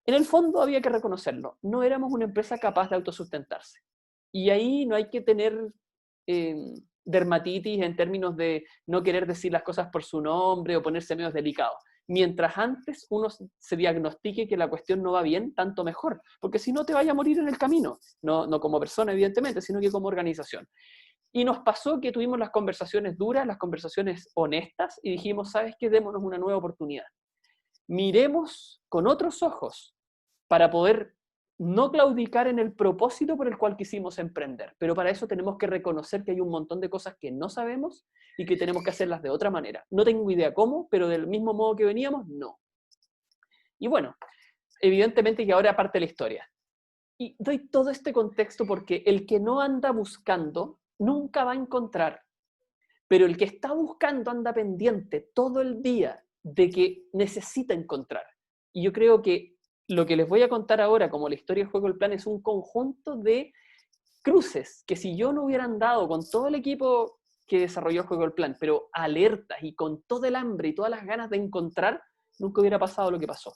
En el fondo había que reconocerlo, no éramos una empresa capaz de autosustentarse. Y ahí no hay que tener dermatitis en términos de no querer decir las cosas por su nombre o ponerse medios delicados. Mientras antes uno se diagnostique que la cuestión no va bien, tanto mejor, porque si no te vaya a morir en el camino, no como persona evidentemente, sino que como organización. Y nos pasó que tuvimos las conversaciones duras, las conversaciones honestas, y dijimos, ¿sabes qué? Démonos una nueva oportunidad. Miremos con otros ojos para poder no claudicar en el propósito por el cual quisimos emprender. Pero para eso tenemos que reconocer que hay un montón de cosas que no sabemos y que tenemos que hacerlas de otra manera. No tengo idea cómo, pero del mismo modo que veníamos, no. Y bueno, evidentemente que ahora parte la historia. Y doy todo este contexto porque el que no anda buscando nunca va a encontrar. Pero el que está buscando anda pendiente todo el día de que necesita encontrar. Y yo creo que lo que les voy a contar ahora, como la historia del juego del plan, es un conjunto de cruces que si yo no hubiera andado con todo el equipo que desarrolló el juego del plan, pero alertas y con todo el hambre y todas las ganas de encontrar, nunca hubiera pasado lo que pasó.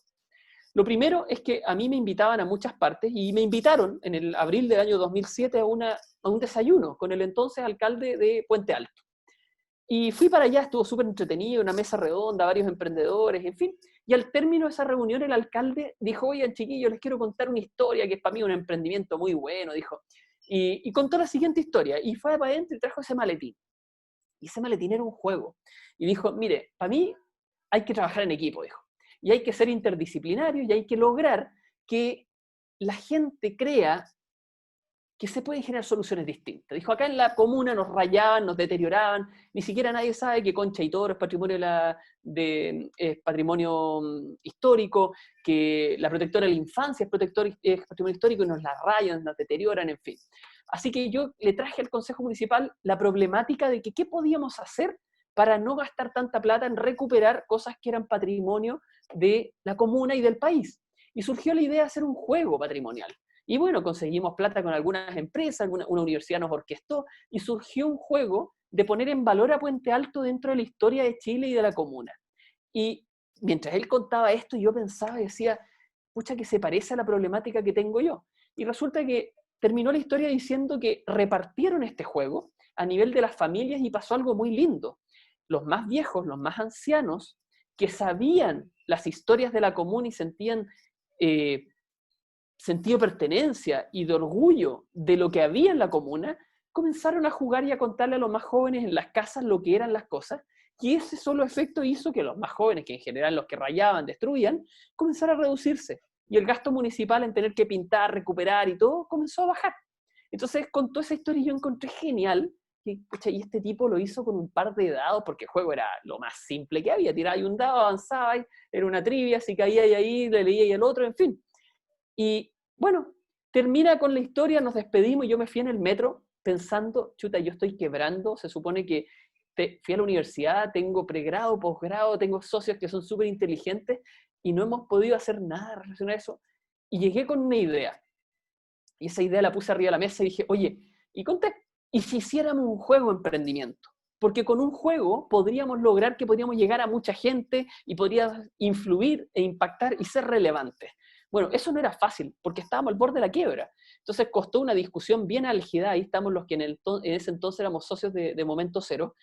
Lo primero es que a mí me invitaban a muchas partes, y me invitaron en el abril del año 2007 a un desayuno con el entonces alcalde de Puente Alto. Y fui para allá, estuvo súper entretenido, una mesa redonda, varios emprendedores, en fin. Y al término de esa reunión el alcalde dijo, oigan chiquillos, les quiero contar una historia que es para mí un emprendimiento muy bueno, dijo. Y contó la siguiente historia, y fue para adentro y trajo ese maletín. Y ese maletín era un juego. Y dijo, mire, para mí hay que trabajar en equipo, dijo. Y hay que ser interdisciplinario y hay que lograr que la gente crea que se pueden generar soluciones distintas. Dijo, acá en la comuna nos rayaban, nos deterioraban, ni siquiera nadie sabe que Concha y Toro es patrimonio, patrimonio histórico, que la protectora de la infancia es patrimonio histórico y nos la rayan, nos deterioran, en fin. Así que yo le traje al Consejo Municipal la problemática de que qué podíamos hacer para no gastar tanta plata en recuperar cosas que eran patrimonio de la comuna y del país. Y surgió la idea de hacer un juego patrimonial. Y bueno, conseguimos plata con algunas empresas, una universidad nos orquestó, y surgió un juego de poner en valor a Puente Alto dentro de la historia de Chile y de la comuna. Y mientras él contaba esto, yo pensaba y decía, pucha, que se parece a la problemática que tengo yo. Y resulta que terminó la historia diciendo que repartieron este juego a nivel de las familias y pasó algo muy lindo. Los más viejos, los más ancianos, que sabían las historias de la comuna y sentían sentido de pertenencia y de orgullo de lo que había en la comuna, comenzaron a jugar y a contarle a los más jóvenes en las casas lo que eran las cosas, y ese solo efecto hizo que los más jóvenes, que en general los que rayaban, destruían, comenzaran a reducirse, y el gasto municipal en tener que pintar, recuperar y todo, comenzó a bajar. Entonces contó esa historia y yo encontré genial, y este tipo lo hizo con un par de dados, porque el juego era lo más simple que había, tiraba un dado, avanzaba, era una trivia, si caía ahí, le leía y el otro, en fin. Y bueno, termina con la historia, nos despedimos y yo me fui en el metro pensando, chuta, yo estoy quebrando, se supone que fui a la universidad, tengo pregrado, posgrado, tengo socios que son súper inteligentes y no hemos podido hacer nada relacionado a eso. Y llegué con una idea. Y esa idea la puse arriba de la mesa y dije, oye, ¿y si hiciéramos un juego de emprendimiento? Porque con un juego podríamos lograr que podríamos llegar a mucha gente y podría influir e impactar y ser relevantes. Bueno, eso no era fácil, porque estábamos al borde de la quiebra. Entonces costó una discusión bien álgida, ahí estamos los que en ese entonces éramos socios de Momento Cero,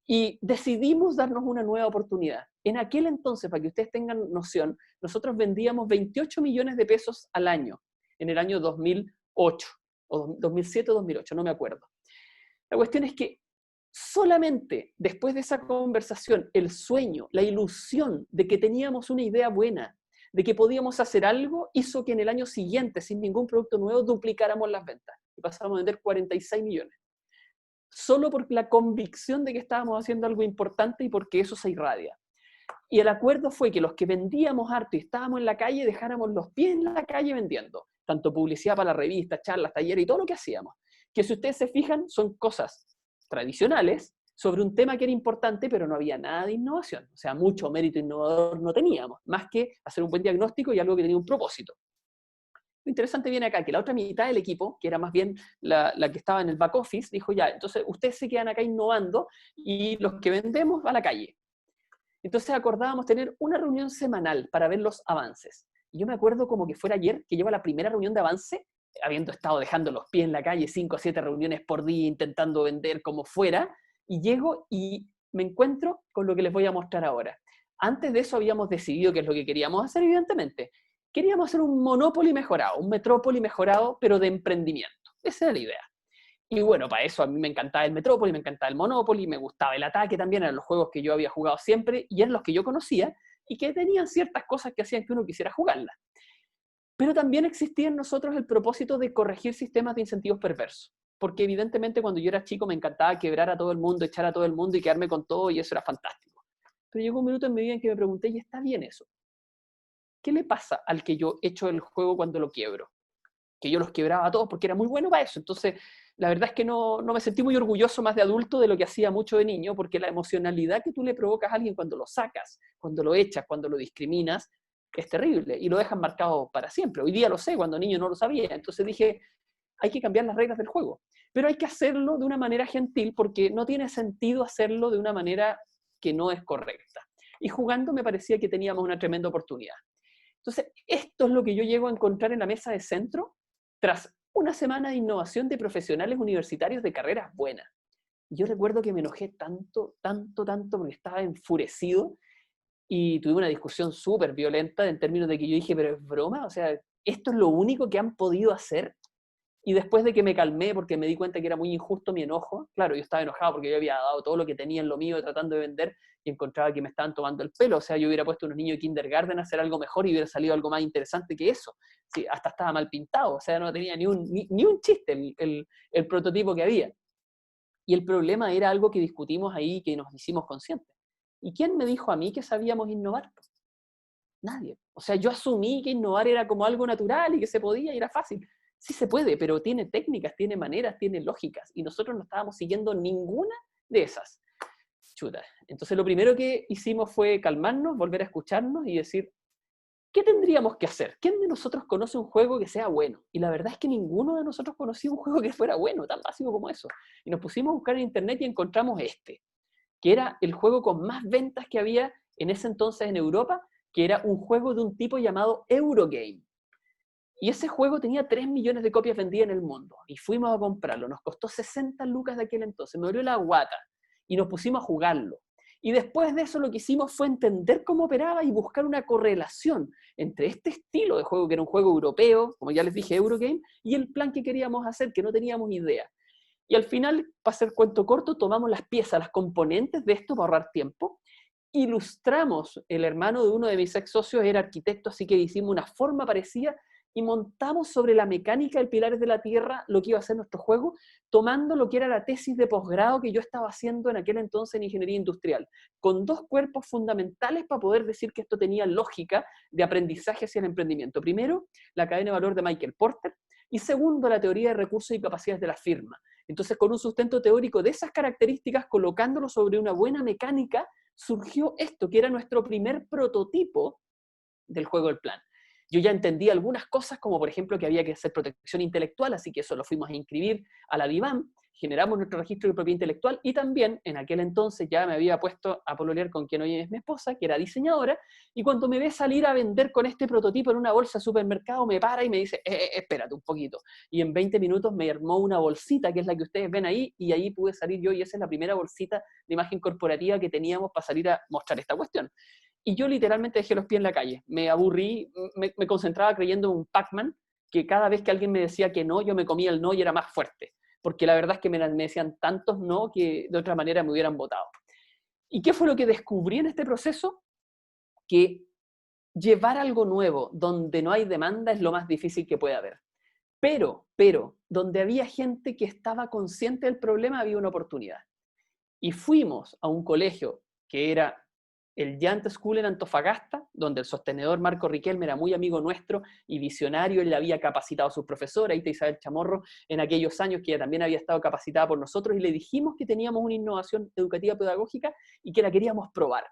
y decidimos darnos una nueva oportunidad. En aquel entonces, para que ustedes tengan noción, nosotros vendíamos 28 millones de pesos al año, en el año 2008, o 2007 o 2008, no me acuerdo. La cuestión es que solamente después de esa conversación, el sueño, la ilusión de que teníamos una idea buena, de que podíamos hacer algo, hizo que en el año siguiente, sin ningún producto nuevo, duplicáramos las ventas. Y pasamos a vender 46 millones. Solo por la convicción de que estábamos haciendo algo importante y porque eso se irradia. Y el acuerdo fue que los que vendíamos harto y estábamos en la calle, dejáramos los pies en la calle vendiendo. Tanto publicidad para la revista, charlas, talleres y todo lo que hacíamos. Que si ustedes se fijan, son cosas tradicionales sobre un tema que era importante, pero no había nada de innovación. O sea, mucho mérito innovador no teníamos, más que hacer un buen diagnóstico y algo que tenía un propósito. Lo interesante viene acá, que la otra mitad del equipo, que era más bien la que estaba en el back office, dijo ya, entonces ustedes se quedan acá innovando y los que vendemos a la calle. Entonces acordábamos tener una reunión semanal para ver los avances. Y yo me acuerdo como que fuera ayer, que llevo la primera reunión de avance, habiendo estado dejando los pies en la calle 5 o 7 reuniones por día, intentando vender como fuera, y llego y me encuentro con lo que les voy a mostrar ahora. Antes de eso habíamos decidido qué es lo que queríamos hacer, evidentemente. Queríamos hacer un Monopoly mejorado, un Metrópoli mejorado, pero de emprendimiento. Esa era la idea. Y bueno, para eso a mí me encantaba el Metrópoli, me encantaba el Monopoly, me gustaba el Ataque también, eran los juegos que yo había jugado siempre y eran los que yo conocía y que tenían ciertas cosas que hacían que uno quisiera jugarlas. Pero también existía en nosotros el propósito de corregir sistemas de incentivos perversos. Porque evidentemente cuando yo era chico me encantaba quebrar a todo el mundo, echar a todo el mundo y quedarme con todo y eso era fantástico. Pero llegó un minuto en mi vida en que me pregunté, ¿y está bien eso? ¿Qué le pasa al que yo echo el juego cuando lo quiebro? Que yo los quebraba a todos porque era muy bueno para eso. Entonces, la verdad es que no me sentí muy orgulloso más de adulto de lo que hacía mucho de niño, porque la emocionalidad que tú le provocas a alguien cuando lo sacas, cuando lo echas, cuando lo discriminas, es terrible y lo dejan marcado para siempre. Hoy día lo sé, cuando niño no lo sabía. Entonces dije, hay que cambiar las reglas del juego. Pero hay que hacerlo de una manera gentil porque no tiene sentido hacerlo de una manera que no es correcta. Y jugando me parecía que teníamos una tremenda oportunidad. Entonces, esto es lo que yo llego a encontrar en la mesa de centro tras una semana de innovación de profesionales universitarios de carreras buenas. Yo recuerdo que me enojé tanto, porque estaba enfurecido y tuve una discusión súper violenta en términos de que yo dije, pero es broma, o sea, ¿esto es lo único que han podido hacer? Y después de que me calmé, porque me di cuenta que era muy injusto mi enojo, claro, yo estaba enojado porque yo había dado todo lo que tenía en lo mío tratando de vender y encontraba que me estaban tomando el pelo. O sea, yo hubiera puesto a unos niños de kindergarten a hacer algo mejor y hubiera salido algo más interesante que eso. Sí, hasta estaba mal pintado, o sea, no tenía ni un chiste el prototipo que había. Y el problema era algo que discutimos ahí, que nos hicimos conscientes. ¿Y quién me dijo a mí que sabíamos innovar? Nadie. O sea, yo asumí que innovar era como algo natural y que se podía y era fácil. Sí se puede, pero tiene técnicas, tiene maneras, tiene lógicas. Y nosotros no estábamos siguiendo ninguna de esas. Chuta. Entonces lo primero que hicimos fue calmarnos, volver a escucharnos y decir, ¿qué tendríamos que hacer? ¿Quién de nosotros conoce un juego que sea bueno? Y la verdad es que ninguno de nosotros conocía un juego que fuera bueno, tan básico como eso. Y nos pusimos a buscar en internet y encontramos este, que era el juego con más ventas que había en ese entonces en Europa, que era un juego de un tipo llamado Eurogame. Y ese juego tenía 3 millones de copias vendidas en el mundo. Y fuimos a comprarlo. Nos costó 60 lucas de aquel entonces. Me dolió la guata. Y nos pusimos a jugarlo. Y después de eso lo que hicimos fue entender cómo operaba y buscar una correlación entre este estilo de juego, que era un juego europeo, como ya les dije, Eurogame, y el plan que queríamos hacer, que no teníamos idea. Y al final, para hacer cuento corto, tomamos las piezas, las componentes de esto para ahorrar tiempo, ilustramos, el hermano de uno de mis ex socios era arquitecto, así que hicimos una forma parecida y montamos sobre la mecánica del Pilares de la Tierra lo que iba a ser nuestro juego, tomando lo que era la tesis de posgrado que yo estaba haciendo en aquel entonces en ingeniería industrial, con 2 cuerpos fundamentales para poder decir que esto tenía lógica de aprendizaje hacia el emprendimiento. Primero, la cadena de valor de Michael Porter, y segundo, la teoría de recursos y capacidades de la firma. Entonces, con un sustento teórico de esas características, colocándolo sobre una buena mecánica, surgió esto, que era nuestro primer prototipo del juego del plan. Yo ya entendí algunas cosas, como por ejemplo que había que hacer protección intelectual, así que eso lo fuimos a inscribir a la DIVAM, generamos nuestro registro de propiedad intelectual y también en aquel entonces ya me había puesto a pololear con quien hoy es mi esposa, que era diseñadora, y cuando me ve salir a vender con este prototipo en una bolsa de supermercado, me para y me dice, espérate un poquito. Y en 20 minutos me armó una bolsita, que es la que ustedes ven ahí, y ahí pude salir yo, y esa es la primera bolsita de imagen corporativa que teníamos para salir a mostrar esta cuestión. Y yo literalmente dejé los pies en la calle, me aburrí, me concentraba creyendo en un Pac-Man, que cada vez que alguien me decía que no, yo me comía el no y era más fuerte, porque la verdad es que me decían tantos no que de otra manera me hubieran votado. ¿Y qué fue lo que descubrí en este proceso? Que llevar algo nuevo donde no hay demanda es lo más difícil que puede haber. Pero, donde había gente que estaba consciente del problema, había una oportunidad. Y fuimos a un colegio que era el Giant School en Antofagasta, donde el sostenedor Marco Riquelme era muy amigo nuestro y visionario, él había capacitado a sus profesores, Ita Isabel Chamorro, en aquellos años que ella también había estado capacitada por nosotros, y le dijimos que teníamos una innovación educativa pedagógica y que la queríamos probar.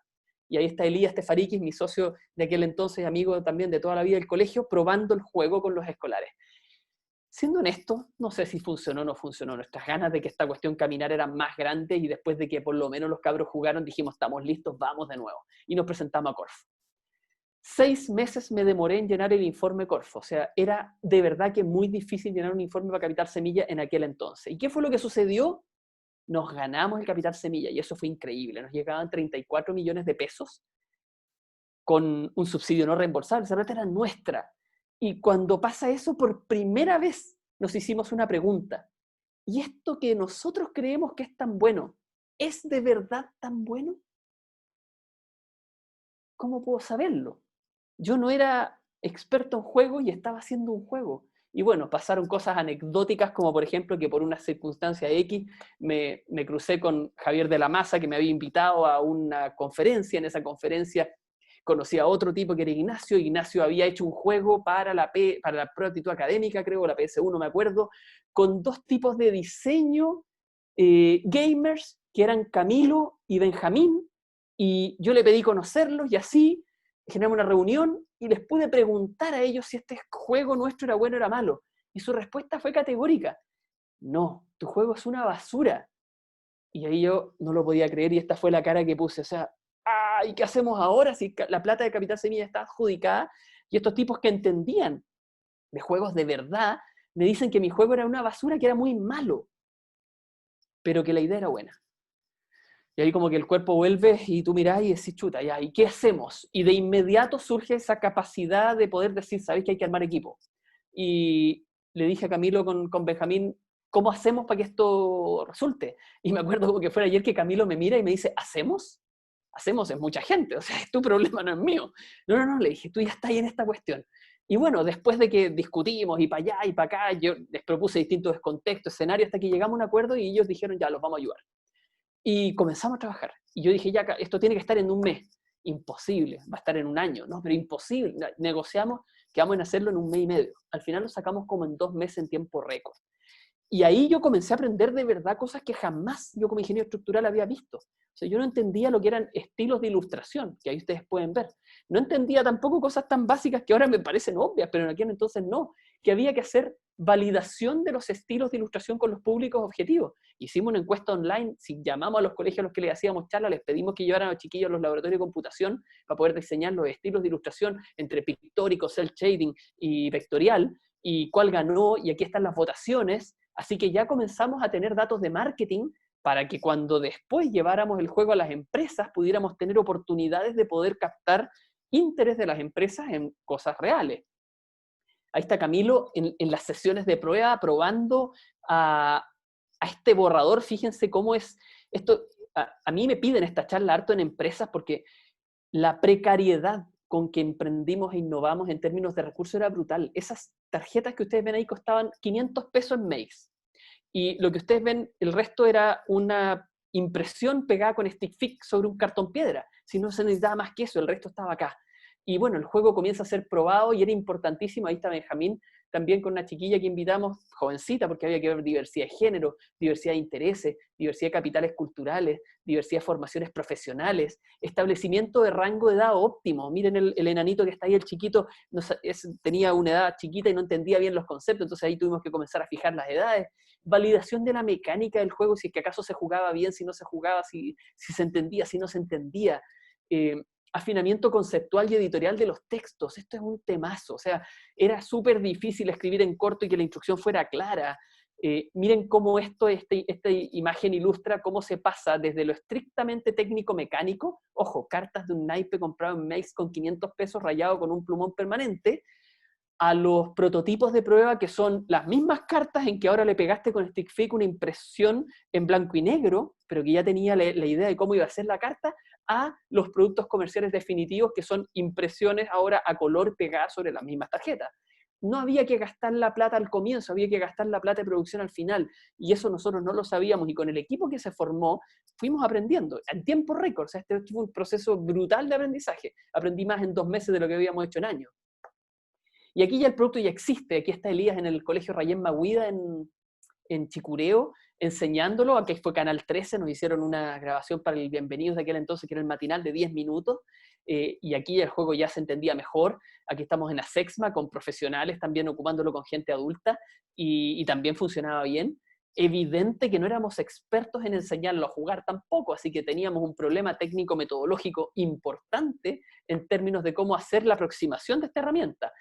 Y ahí está Elías Tefarikis, mi socio de aquel entonces, amigo también de toda la vida del colegio, probando el juego con los escolares. Siendo honesto, no sé si funcionó o no funcionó. Nuestras ganas de que esta cuestión caminara eran más grandes y después de que por lo menos los cabros jugaron, dijimos, estamos listos, vamos de nuevo. Y nos presentamos a Corfo. 6 meses me demoré en llenar el informe Corfo. O sea, era de verdad que muy difícil llenar un informe para Capital Semilla en aquel entonces. ¿Y qué fue lo que sucedió? Nos ganamos el Capital Semilla y eso fue increíble. Nos llegaban 34 millones de pesos con un subsidio no reembolsable. Esa plata era nuestra. Y cuando pasa eso, por primera vez nos hicimos una pregunta. ¿Y esto que nosotros creemos que es tan bueno, es de verdad tan bueno? ¿Cómo puedo saberlo? Yo no era experto en juego y estaba haciendo un juego. Y bueno, pasaron cosas anecdóticas, como por ejemplo que por una circunstancia X me crucé con Javier de la Maza, que me había invitado a una conferencia. En esa conferencia conocí a otro tipo que era Ignacio. Ignacio había hecho un juego para la prueba de actitud académica, creo, la PS1, no me acuerdo, con 2 tipos de diseño gamers, que eran Camilo y Benjamín, y yo le pedí conocerlos, y así generamos una reunión, y les pude preguntar a ellos si este juego nuestro era bueno o era malo, y su respuesta fue categórica: no, tu juego es una basura. Y ahí yo no lo podía creer, y esta fue la cara que puse, o sea, ¿y qué hacemos ahora si la plata de Capital Semilla está adjudicada? Y estos tipos que entendían de juegos de verdad, me dicen que mi juego era una basura, que era muy malo, pero que la idea era buena. Y ahí como que el cuerpo vuelve y tú mirás y decís, chuta, ya, ¿y qué hacemos? Y de inmediato surge esa capacidad de poder decir, ¿sabéis que hay que armar equipo? Y le dije a Camilo con Benjamín, ¿cómo hacemos para que esto resulte? Y me acuerdo como que fue ayer que Camilo me mira y me dice, ¿hacemos? Hacemos es mucha gente, o sea, es tu problema, no es mío. No, le dije, tú ya estás ahí en esta cuestión. Y bueno, después de que discutimos y para allá y para acá, yo les propuse distintos contextos, escenarios, hasta que llegamos a un acuerdo y ellos dijeron, ya, los vamos a ayudar. Y comenzamos a trabajar. Y yo dije, ya, esto tiene que estar en un mes. Imposible, va a estar en un año, ¿no? Pero imposible. Negociamos que vamos a hacerlo en un mes y medio. Al final lo sacamos como en 2 meses en tiempo récord. Y ahí yo comencé a aprender de verdad cosas que jamás yo como ingeniero estructural había visto. O sea, yo no entendía lo que eran estilos de ilustración, que ahí ustedes pueden ver. No entendía tampoco cosas tan básicas que ahora me parecen obvias, pero en aquel entonces no. Que había que hacer validación de los estilos de ilustración con los públicos objetivos. Hicimos una encuesta online, si llamamos a los colegios a los que les hacíamos charlas, les pedimos que llevaran a los chiquillos a los laboratorios de computación para poder diseñar los estilos de ilustración entre pictórico, cel shading y vectorial, y cuál ganó, y aquí están las votaciones. Así que ya comenzamos a tener datos de marketing para que cuando después lleváramos el juego a las empresas pudiéramos tener oportunidades de poder captar interés de las empresas en cosas reales. Ahí está Camilo en las sesiones de prueba probando a este borrador. Fíjense cómo es esto. A mí me piden esta charla harto en empresas porque la precariedad con que emprendimos e innovamos en términos de recursos era brutal. Esas tarjetas que ustedes ven ahí costaban 500 pesos en Makes. Y lo que ustedes ven, el resto era una impresión pegada con stick fix sobre un cartón piedra. Si no se necesitaba más que eso, el resto estaba acá. Y bueno, el juego comienza a ser probado y era importantísimo. Ahí está Benjamín, también con una chiquilla que invitamos, jovencita, porque había que ver diversidad de género, diversidad de intereses, diversidad de capitales culturales, diversidad de formaciones profesionales, establecimiento de rango de edad óptimo. Miren el enanito que está ahí, el chiquito, tenía una edad chiquita y no entendía bien los conceptos, entonces ahí tuvimos que comenzar a fijar las edades. Validación de la mecánica del juego, si es que acaso se jugaba bien, si no se jugaba, si se entendía, si no se entendía. Afinamiento conceptual y editorial de los textos. Esto es un temazo. O sea, era súper difícil escribir en corto y que la instrucción fuera clara. Miren cómo esta imagen ilustra cómo se pasa desde lo estrictamente técnico-mecánico, ojo, cartas de un naipe comprado en Makes con 500 pesos rayado con un plumón permanente, a los prototipos de prueba que son las mismas cartas en que ahora le pegaste con stick fix una impresión en blanco y negro, pero que ya tenía la idea de cómo iba a ser la carta, a los productos comerciales definitivos que son impresiones ahora a color pegadas sobre las mismas tarjetas. No había que gastar la plata al comienzo, había que gastar la plata de producción al final, y eso nosotros no lo sabíamos, y con el equipo que se formó, fuimos aprendiendo, en tiempo récord. O sea, este fue un proceso brutal de aprendizaje. Aprendí más en 2 meses de lo que habíamos hecho en años. Y aquí ya el producto ya existe. Aquí está Elías en el colegio Rayén Maguida en Chicureo, enseñándolo. Aquí fue Canal 13, nos hicieron una grabación para el Bienvenidos de aquel entonces, que era el matinal de 10 minutos. Y aquí el juego ya se entendía mejor. Aquí estamos en Asexma con profesionales también ocupándolo con gente adulta y también funcionaba bien. Evidente que no éramos expertos en enseñarlo a jugar tampoco, así que teníamos un problema técnico-metodológico importante en términos de cómo hacer la aproximación de esta herramienta.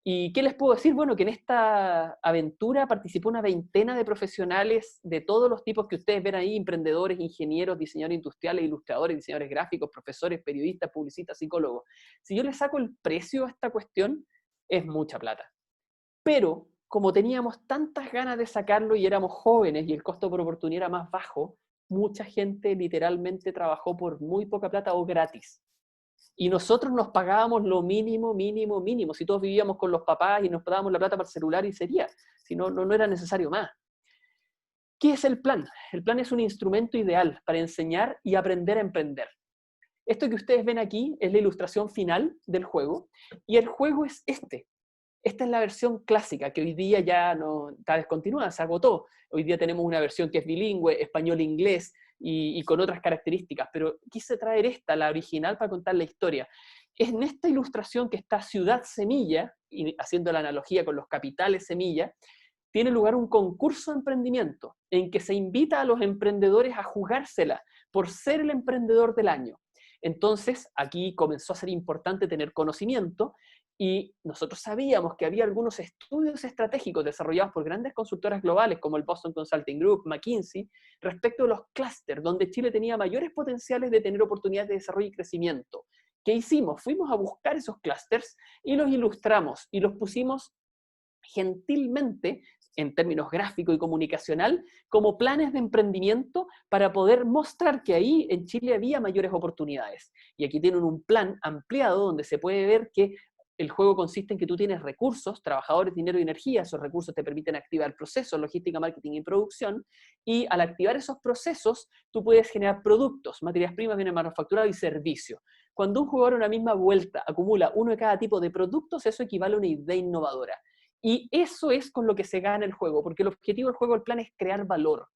¿Y qué les puedo decir? Bueno, que en esta aventura participó una veintena de profesionales de todos los tipos que ustedes ven ahí, emprendedores, ingenieros, diseñadores industriales, ilustradores, diseñadores gráficos, profesores, periodistas, publicistas, psicólogos. Si yo les saco el precio a esta cuestión, es mucha plata. Pero, como teníamos tantas ganas de sacarlo y éramos jóvenes y el costo por oportunidad era más bajo, mucha gente literalmente trabajó por muy poca plata o gratis. Y nosotros nos pagábamos lo mínimo, mínimo, mínimo. Si todos vivíamos con los papás y nos pagábamos la plata para el celular y sería. Si no, no era necesario más. ¿Qué es el plan? El plan es un instrumento ideal para enseñar y aprender a emprender. Esto que ustedes ven aquí es la ilustración final del juego. Y el juego es este. Esta es la versión clásica, que hoy día ya no está descontinuada, se agotó. Hoy día tenemos una versión que es bilingüe, español-inglés, y con otras características, pero quise traer esta, la original, para contar la historia. Es en esta ilustración que está Ciudad Semilla, y haciendo la analogía con los capitales Semilla, tiene lugar un concurso de emprendimiento, en que se invita a los emprendedores a jugársela por ser el emprendedor del año. Entonces, aquí comenzó a ser importante tener conocimiento, y nosotros sabíamos que había algunos estudios estratégicos desarrollados por grandes consultoras globales como el Boston Consulting Group, McKinsey, respecto a los clústeres, donde Chile tenía mayores potenciales de tener oportunidades de desarrollo y crecimiento. ¿Qué hicimos? Fuimos a buscar esos clústeres y los ilustramos y los pusimos gentilmente, en términos gráfico y comunicacional, como planes de emprendimiento para poder mostrar que ahí en Chile había mayores oportunidades. Y aquí tienen un plan ampliado donde se puede ver que el juego consiste en que tú tienes recursos, trabajadores, dinero y energía. Esos recursos te permiten activar procesos, logística, marketing y producción. Y al activar esos procesos, tú puedes generar productos, materias primas, bienes manufacturados y servicios. Cuando un jugador en una misma vuelta acumula uno de cada tipo de productos, eso equivale a una idea innovadora. Y eso es con lo que se gana el juego, porque el objetivo del juego, el plan, es crear valor.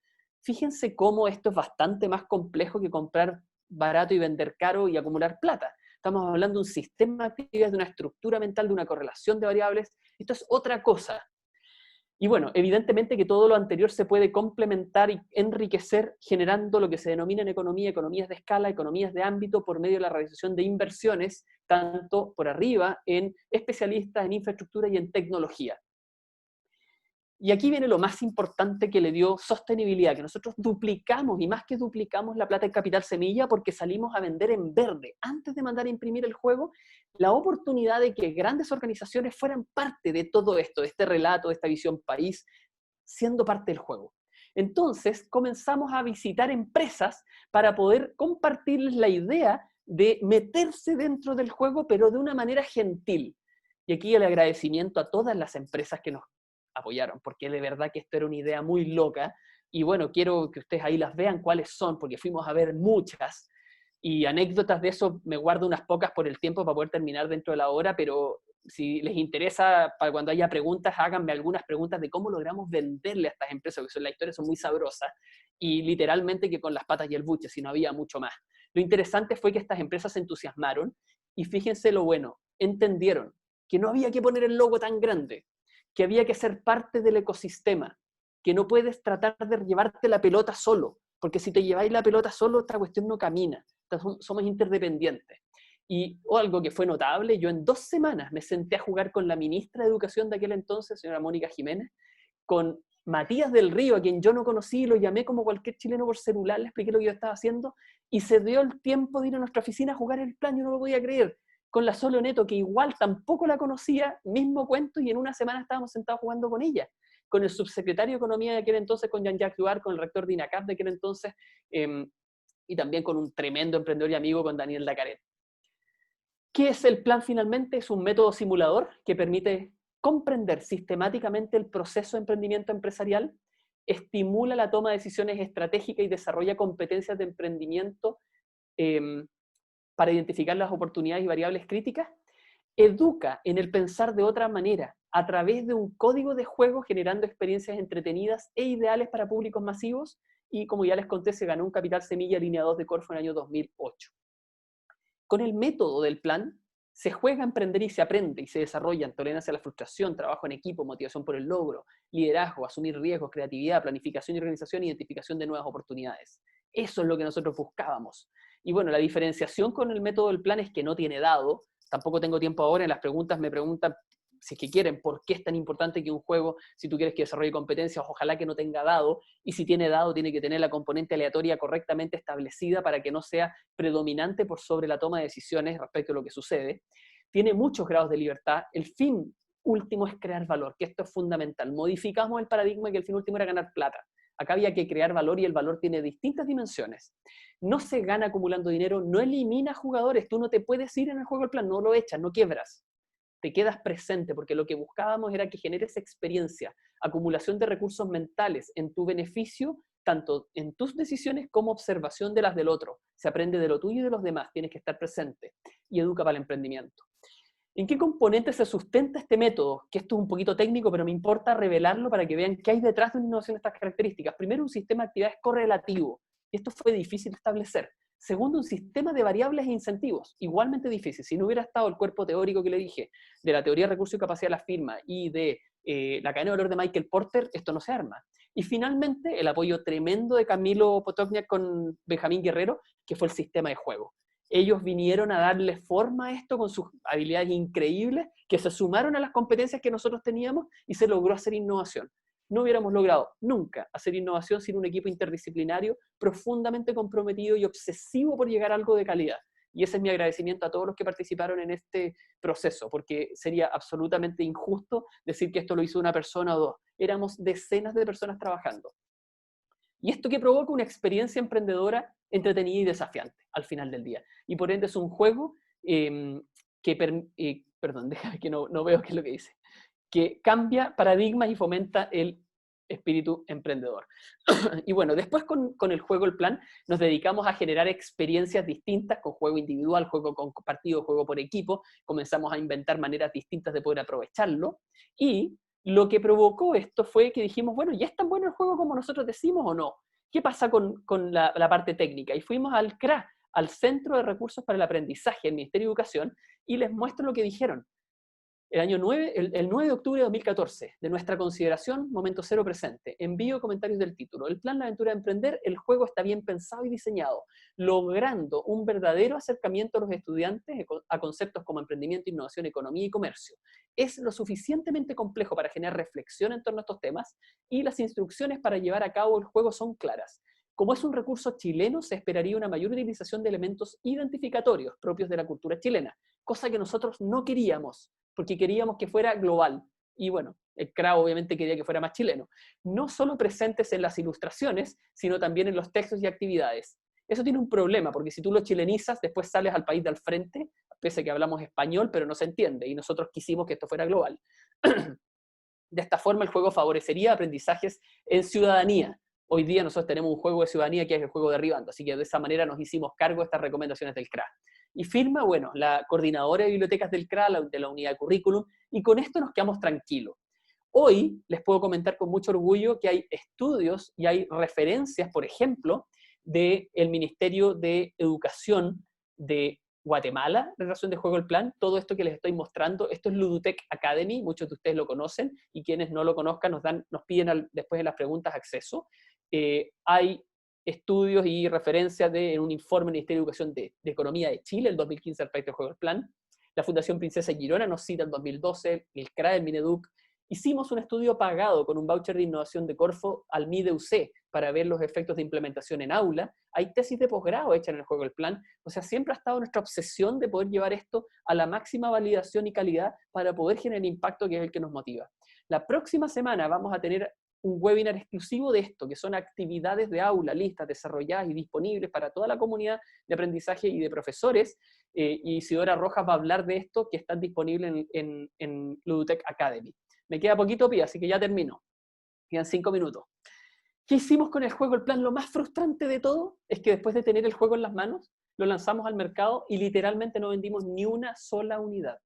Fíjense cómo esto es bastante más complejo que comprar barato y vender caro y acumular plata. Estamos hablando de un sistema de actividades, de una estructura mental, de una correlación de variables. Esto es otra cosa. Y bueno, evidentemente que todo lo anterior se puede complementar y enriquecer generando lo que se denomina en economía, economías de escala, economías de ámbito, por medio de la realización de inversiones, tanto por arriba en especialistas, en infraestructura y en tecnología. Y aquí viene lo más importante que le dio sostenibilidad, que nosotros duplicamos, y más que duplicamos, la plata en capital semilla porque salimos a vender en verde, antes de mandar a imprimir el juego, la oportunidad de que grandes organizaciones fueran parte de todo esto, de este relato, de esta visión país, siendo parte del juego. Entonces comenzamos a visitar empresas para poder compartirles la idea de meterse dentro del juego, pero de una manera gentil. Y aquí el agradecimiento a todas las empresas que nos apoyaron, porque de verdad que esto era una idea muy loca, y bueno, quiero que ustedes ahí las vean cuáles son, porque fuimos a ver muchas, y anécdotas de eso me guardo unas pocas por el tiempo para poder terminar dentro de la hora, pero si les interesa, para cuando haya preguntas, háganme algunas preguntas de cómo logramos venderle a estas empresas, porque las historias son muy sabrosas, y literalmente que con las patas y el buche, si no había mucho más. Lo interesante fue que estas empresas se entusiasmaron, y fíjense lo bueno, entendieron que no había que poner el logo tan grande, que había que ser parte del ecosistema, que no puedes tratar de llevarte la pelota solo, porque si te lleváis la pelota solo, esta cuestión no camina, somos interdependientes. Y algo que fue notable, yo en 2 semanas me senté a jugar con la ministra de Educación de aquel entonces, señora Mónica Jiménez, con Matías del Río, a quien yo no conocí, lo llamé como cualquier chileno por celular, le expliqué lo que yo estaba haciendo, y se dio el tiempo de ir a nuestra oficina a jugar el plan, yo no lo podía creer, con la Solo Neto, que igual tampoco la conocía, mismo cuento, y en una semana estábamos sentados jugando con ella, con el subsecretario de Economía de aquel entonces, con Jean-Jacques Duar, con el rector de INACAP de aquel entonces, y también con un tremendo emprendedor y amigo, con Daniel Dacaret. ¿Qué es el plan finalmente? Es un método simulador que permite comprender sistemáticamente el proceso de emprendimiento empresarial, estimula la toma de decisiones estratégicas y desarrolla competencias de emprendimiento para identificar las oportunidades y variables críticas, educa en el pensar de otra manera, a través de un código de juego generando experiencias entretenidas e ideales para públicos masivos, y como ya les conté, se ganó un Capital Semilla Línea 2 de Corfo en el año 2008. Con el método del plan, se juega a emprender y se aprende y se desarrollan tolerancia a la frustración, trabajo en equipo, motivación por el logro, liderazgo, asumir riesgos, creatividad, planificación y organización, identificación de nuevas oportunidades. Eso es lo que nosotros buscábamos. Y bueno, la diferenciación con el método del plan es que no tiene dado. Tampoco tengo tiempo ahora, en las preguntas me preguntan, si es que quieren, por qué es tan importante que un juego, si tú quieres que desarrolle competencias, ojalá que no tenga dado, y si tiene dado, tiene que tener la componente aleatoria correctamente establecida para que no sea predominante por sobre la toma de decisiones respecto a lo que sucede. Tiene muchos grados de libertad. El fin último es crear valor, que esto es fundamental. Modificamos el paradigma que el fin último era ganar plata. Acá había que crear valor, y el valor tiene distintas dimensiones. No se gana acumulando dinero, no elimina jugadores. Tú no te puedes ir en el juego del plan, no lo echas, no quiebras. Te quedas presente, porque lo que buscábamos era que generes experiencia, acumulación de recursos mentales en tu beneficio, tanto en tus decisiones como observación de las del otro. Se aprende de lo tuyo y de los demás, tienes que estar presente, y educa para el emprendimiento. ¿En qué componentes se sustenta este método? Que esto es un poquito técnico, pero me importa revelarlo para que vean qué hay detrás de una innovación de estas características. Primero, un sistema de actividades correlativo. Esto fue difícil de establecer. Segundo, un sistema de variables e incentivos, igualmente difícil. Si no hubiera estado el cuerpo teórico que le dije, de la teoría de recursos y capacidad de la firma y de la cadena de valor de Michael Porter, esto no se arma. Y finalmente, el apoyo tremendo de Camilo Potocniak con Benjamín Guerrero, que fue el sistema de juego. Ellos vinieron a darle forma a esto con sus habilidades increíbles, que se sumaron a las competencias que nosotros teníamos, y se logró hacer innovación. No hubiéramos logrado nunca hacer innovación sin un equipo interdisciplinario profundamente comprometido y obsesivo por llegar a algo de calidad. Y ese es mi agradecimiento a todos los que participaron en este proceso, porque sería absolutamente injusto decir que esto lo hizo una persona o dos. Éramos decenas de personas trabajando. Y esto que provoca una experiencia emprendedora entretenida y desafiante al final del día. Y por ende es un juego perdón, déjame que no veo qué es lo que dice, que cambia paradigmas y fomenta el espíritu emprendedor. Y bueno, después con el juego El Plan nos dedicamos a generar experiencias distintas con juego individual, juego compartido, juego por equipo, comenzamos a inventar maneras distintas de poder aprovecharlo, y lo que provocó esto fue que dijimos, bueno, ¿ya es tan bueno el juego como nosotros decimos o no? ¿Qué pasa con la parte técnica? Y fuimos al CRA, al Centro de Recursos para el Aprendizaje del Ministerio de Educación, y les muestro lo que dijeron. El 9 de octubre de 2014, de nuestra consideración, momento cero presente. Envío comentarios del título. El plan La Aventura de Emprender, el juego está bien pensado y diseñado, logrando un verdadero acercamiento a los estudiantes a conceptos como emprendimiento, innovación, economía y comercio. Es lo suficientemente complejo para generar reflexión en torno a estos temas y las instrucciones para llevar a cabo el juego son claras. Como es un recurso chileno, se esperaría una mayor utilización de elementos identificatorios propios de la cultura chilena, cosa que nosotros no queríamos, porque queríamos que fuera global. Y bueno, el CRA obviamente quería que fuera más chileno. No solo presentes en las ilustraciones, sino también en los textos y actividades. Eso tiene un problema, porque si tú lo chilenizas, después sales al país de al frente, pese a que hablamos español, pero no se entiende, y nosotros quisimos que esto fuera global. De esta forma, el juego favorecería aprendizajes en ciudadanía. Hoy día nosotros tenemos un juego de ciudadanía que es el juego de Derribando, así que de esa manera nos hicimos cargo de estas recomendaciones del CRA. Y firma, bueno, la coordinadora de bibliotecas del CRA, de la unidad de currículum, y con esto nos quedamos tranquilos. Hoy les puedo comentar con mucho orgullo que hay estudios y hay referencias, por ejemplo, del Ministerio de Educación de Guatemala, en relación de juego El Plan. Todo esto que les estoy mostrando, esto es Ludutech Academy, muchos de ustedes lo conocen, y quienes no lo conozcan nos piden después de las preguntas acceso. Hay estudios y referencias en un informe del Ministerio de Educación de Economía de Chile, el 2015, respecto al juego El Plan. La Fundación Princesa Girona nos cita el 2012, el CRA, el Mineduc. Hicimos un estudio pagado con un voucher de innovación de Corfo al MIDEUC para ver los efectos de implementación en aula. Hay tesis de posgrado hechas en el juego El Plan. O sea, siempre ha estado nuestra obsesión de poder llevar esto a la máxima validación y calidad para poder generar impacto, que es el que nos motiva. La próxima semana vamos a tener un webinar exclusivo de esto, que son actividades de aula listas, desarrolladas y disponibles para toda la comunidad de aprendizaje y de profesores. Y Isidora Rojas va a hablar de esto, que están disponibles en Ludutech Academy. Me queda poquito, Pía, así que ya termino. Quedan 5 minutos. ¿Qué hicimos con el juego El Plan? Lo más frustrante de todo es que después de tener el juego en las manos, lo lanzamos al mercado y literalmente no vendimos ni una sola unidad.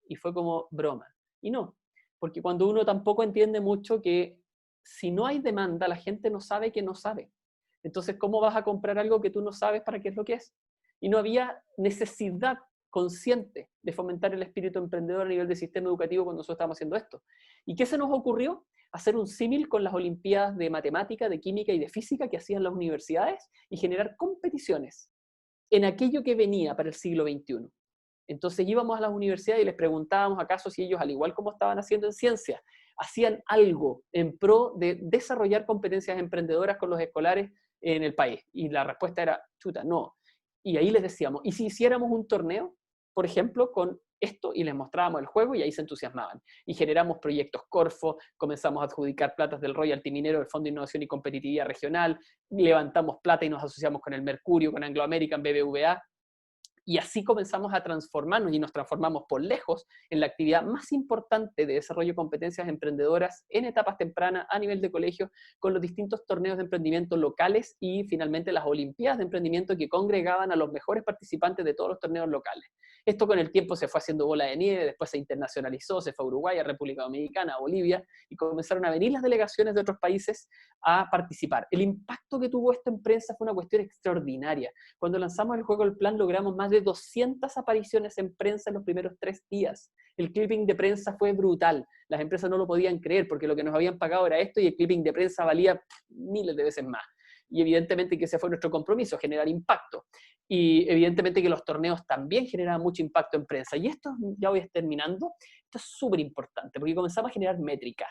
Y fue como broma. Y no, porque cuando uno tampoco entiende mucho que si no hay demanda, la gente no sabe que no sabe. Entonces, ¿cómo vas a comprar algo que tú no sabes para qué es lo que es? Y no había necesidad consciente de fomentar el espíritu emprendedor a nivel del sistema educativo cuando nosotros estábamos haciendo esto. ¿Y qué se nos ocurrió? Hacer un símil con las olimpiadas de matemática, de química y de física que hacían las universidades y generar competiciones en aquello que venía para el siglo XXI. Entonces íbamos a las universidades y les preguntábamos acaso si ellos, al igual como estaban haciendo en ciencia, hacían algo en pro de desarrollar competencias emprendedoras con los escolares en el país. Y la respuesta era, chuta, no. Y ahí les decíamos, ¿y si hiciéramos un torneo, por ejemplo, con esto? Y les mostrábamos el juego y ahí se entusiasmaban. Y generamos proyectos Corfo, comenzamos a adjudicar platas del Royalty Minero, del Fondo de Innovación y Competitividad Regional, levantamos plata y nos asociamos con el Mercurio, con Anglo American, BBVA. Y así comenzamos a transformarnos y nos transformamos por lejos en la actividad más importante de desarrollo de competencias emprendedoras en etapas tempranas a nivel de colegio, con los distintos torneos de emprendimiento locales y finalmente las olimpiadas de emprendimiento que congregaban a los mejores participantes de todos los torneos locales. Esto con el tiempo se fue haciendo bola de nieve, después se internacionalizó, se fue a Uruguay, a República Dominicana, a Bolivia, y comenzaron a venir las delegaciones de otros países a participar. El impacto que tuvo esto en prensa fue una cuestión extraordinaria. Cuando lanzamos el juego El Plan logramos más de 200 apariciones en prensa en los primeros 3 días. El clipping de prensa fue brutal. Las empresas no lo podían creer porque lo que nos habían pagado era esto y el clipping de prensa valía miles de veces más. Y evidentemente que ese fue nuestro compromiso, generar impacto. Y evidentemente que los torneos también generaban mucho impacto en prensa. Y esto, ya voy terminando, esto es súper importante porque comenzamos a generar métricas.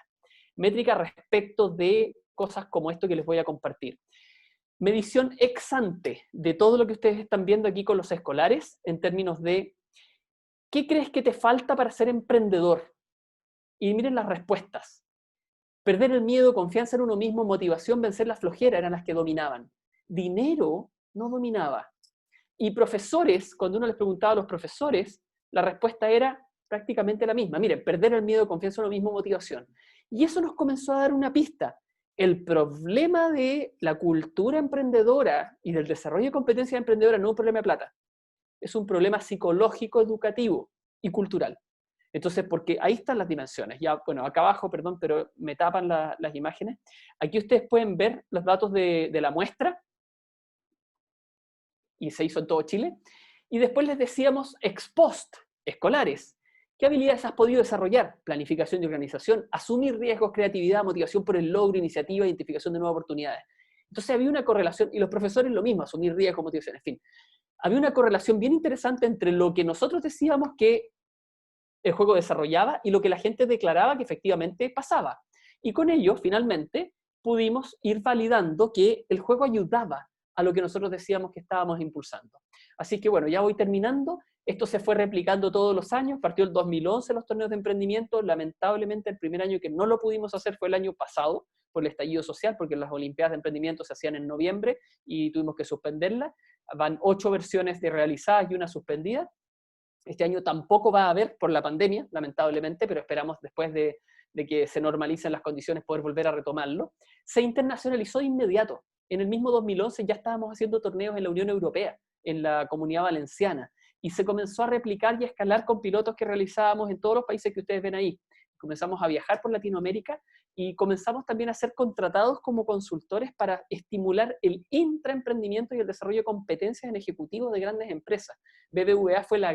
Métricas respecto de cosas como esto que les voy a compartir. medición ex ante de todo lo que ustedes están viendo aquí con los escolares, en términos de ¿qué crees que te falta para ser emprendedor? Y miren las respuestas. Perder el miedo, confianza en uno mismo, motivación, vencer la flojera eran las que dominaban. Dinero no dominaba. Y profesores, cuando uno les preguntaba a los profesores, la respuesta era prácticamente la misma. Miren, perder el miedo, confianza en uno mismo, motivación. Y eso nos comenzó a dar una pista. El problema de la cultura emprendedora y del desarrollo de competencias emprendedoras no es un problema de plata. Es un problema psicológico, educativo y cultural. Entonces, porque ahí están las dimensiones. Ya, bueno, acá abajo, perdón, pero me tapan las imágenes. Aquí ustedes pueden ver los datos de la muestra, y se hizo en todo Chile. Y después les decíamos ex post, escolares. ¿Qué habilidades has podido desarrollar? Planificación y organización, asumir riesgos, creatividad, motivación por el logro, iniciativa, identificación de nuevas oportunidades. Entonces había una correlación, y los profesores lo mismo, asumir riesgos, motivación, en fin. Había una correlación bien interesante entre lo que nosotros decíamos que el juego desarrollaba y lo que la gente declaraba que efectivamente pasaba. Y con ello, finalmente, pudimos ir validando que el juego ayudaba a lo que nosotros decíamos que estábamos impulsando. Así que bueno, ya voy terminando. Esto se fue replicando todos los años. Partió el 2011 los torneos de emprendimiento. Lamentablemente, el primer año que no lo pudimos hacer fue el año pasado, por el estallido social, porque las Olimpiadas de Emprendimiento se hacían en noviembre y tuvimos que suspenderlas. Van 8 versiones de realizadas y una suspendida. Este año tampoco va a haber por la pandemia, lamentablemente, pero esperamos después de que se normalicen las condiciones poder volver a retomarlo. Se internacionalizó de inmediato. En el mismo 2011 ya estábamos haciendo torneos en la Unión Europea, en la Comunidad Valenciana, y se comenzó a replicar y a escalar con pilotos que realizábamos en todos los países que ustedes ven ahí. Comenzamos a viajar por Latinoamérica y comenzamos también a ser contratados como consultores para estimular el intraemprendimiento y el desarrollo de competencias en ejecutivos de grandes empresas. BBVA fue la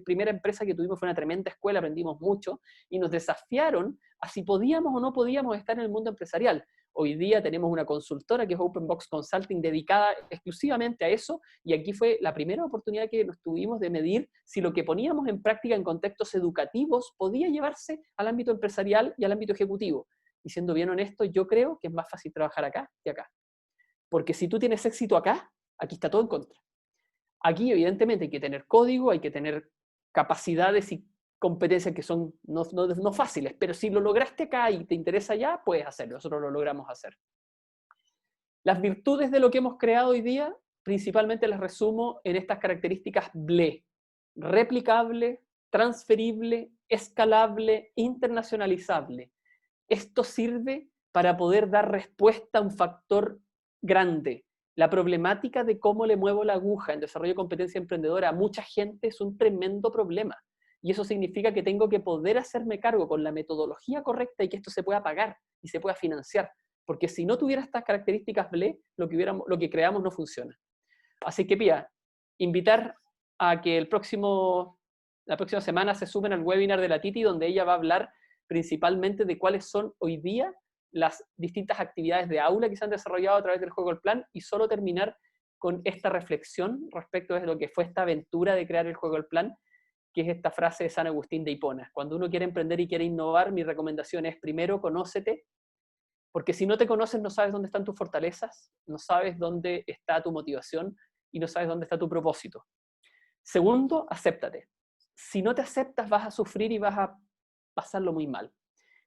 primera empresa que tuvimos, fue una tremenda escuela, aprendimos mucho y nos desafiaron a si podíamos o no podíamos estar en el mundo empresarial. Hoy día tenemos una consultora que es Open Box Consulting dedicada exclusivamente a eso, y aquí fue la primera oportunidad que nos tuvimos de medir si lo que poníamos en práctica en contextos educativos podía llevarse al ámbito empresarial y al ámbito ejecutivo. Y siendo bien honesto, yo creo que es más fácil trabajar acá que acá. Porque si tú tienes éxito acá, aquí está todo en contra. Aquí evidentemente hay que tener código, hay que tener capacidades y competencias que son no fáciles, pero si lo lograste acá y te interesa allá, puedes hacerlo. Nosotros lo logramos hacer. Las virtudes de lo que hemos creado hoy día, principalmente las resumo en estas características BLE: replicable, transferible, escalable, internacionalizable. Esto sirve para poder dar respuesta a un factor grande. La problemática de cómo le muevo la aguja en desarrollo de competencia emprendedora a mucha gente es un tremendo problema. Y eso significa que tengo que poder hacerme cargo con la metodología correcta y que esto se pueda pagar y se pueda financiar. Porque si no tuviera estas características BLE, lo que creamos no funciona. Así que, Pía, invitar a que la próxima semana se sumen al webinar de la Titi, donde ella va a hablar principalmente de cuáles son hoy día las distintas actividades de aula que se han desarrollado a través del juego del plan, y solo terminar con esta reflexión respecto de lo que fue esta aventura de crear el juego del plan, que es esta frase de San Agustín de Hipona. Cuando uno quiere emprender y quiere innovar, mi recomendación es: primero, conócete, porque si no te conoces no sabes dónde están tus fortalezas, no sabes dónde está tu motivación y no sabes dónde está tu propósito. Segundo, acéptate. Si no te aceptas, vas a sufrir y vas a pasarlo muy mal.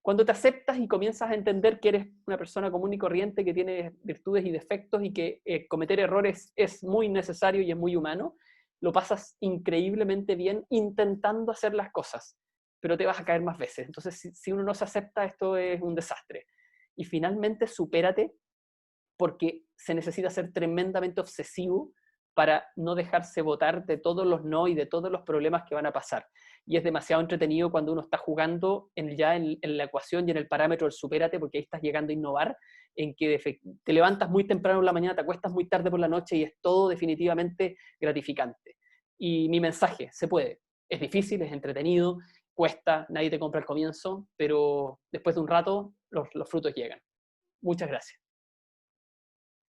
Cuando te aceptas y comienzas a entender que eres una persona común y corriente, que tiene virtudes y defectos y que cometer errores es muy necesario y es muy humano, lo pasas increíblemente bien intentando hacer las cosas, pero te vas a caer más veces. Entonces, si uno no se acepta, esto es un desastre. Y finalmente, supérate, porque se necesita ser tremendamente obsesivo para no dejarse botar de todos los no y de todos los problemas que van a pasar. Y es demasiado entretenido cuando uno está jugando en la ecuación y en el parámetro del supérate, porque ahí estás llegando a innovar, en que te levantas muy temprano en la mañana, te acuestas muy tarde por la noche y es todo definitivamente gratificante. Y mi mensaje: se puede. Es difícil, es entretenido, cuesta, nadie te compra al comienzo, pero después de un rato los frutos llegan. Muchas gracias.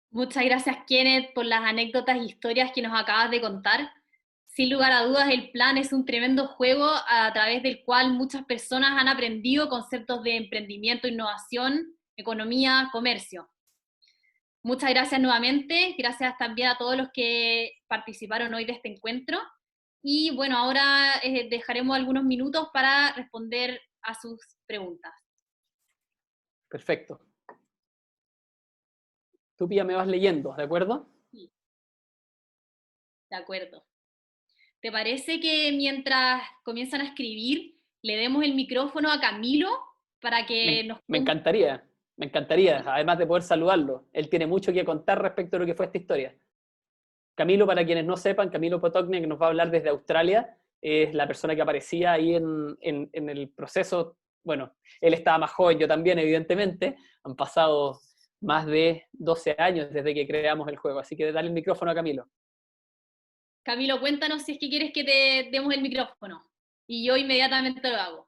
Muchas gracias, Kenneth, por las anécdotas e historias que nos acabas de contar. Sin lugar a dudas, el plan es un tremendo juego a través del cual muchas personas han aprendido conceptos de emprendimiento, innovación, economía, comercio. Muchas gracias nuevamente, gracias también a todos los que participaron hoy de este encuentro. Y bueno, ahora dejaremos algunos minutos para responder a sus preguntas. Perfecto. Tú, Pía, me vas leyendo, ¿de acuerdo? Sí. De acuerdo. ¿Te parece que mientras comienzan a escribir, le demos el micrófono a Camilo para que nos Me cuente? encantaría, además de poder saludarlo. Él tiene mucho que contar respecto a lo que fue esta historia. Camilo, para quienes no sepan, Camilo Potocnik nos va a hablar desde Australia, es la persona que aparecía ahí en el proceso. Bueno, él estaba más joven, yo también, evidentemente. Han pasado más de 12 años desde que creamos el juego, así que dale el micrófono a Camilo. Camilo, cuéntanos si es que quieres que te demos el micrófono. Y yo inmediatamente lo hago.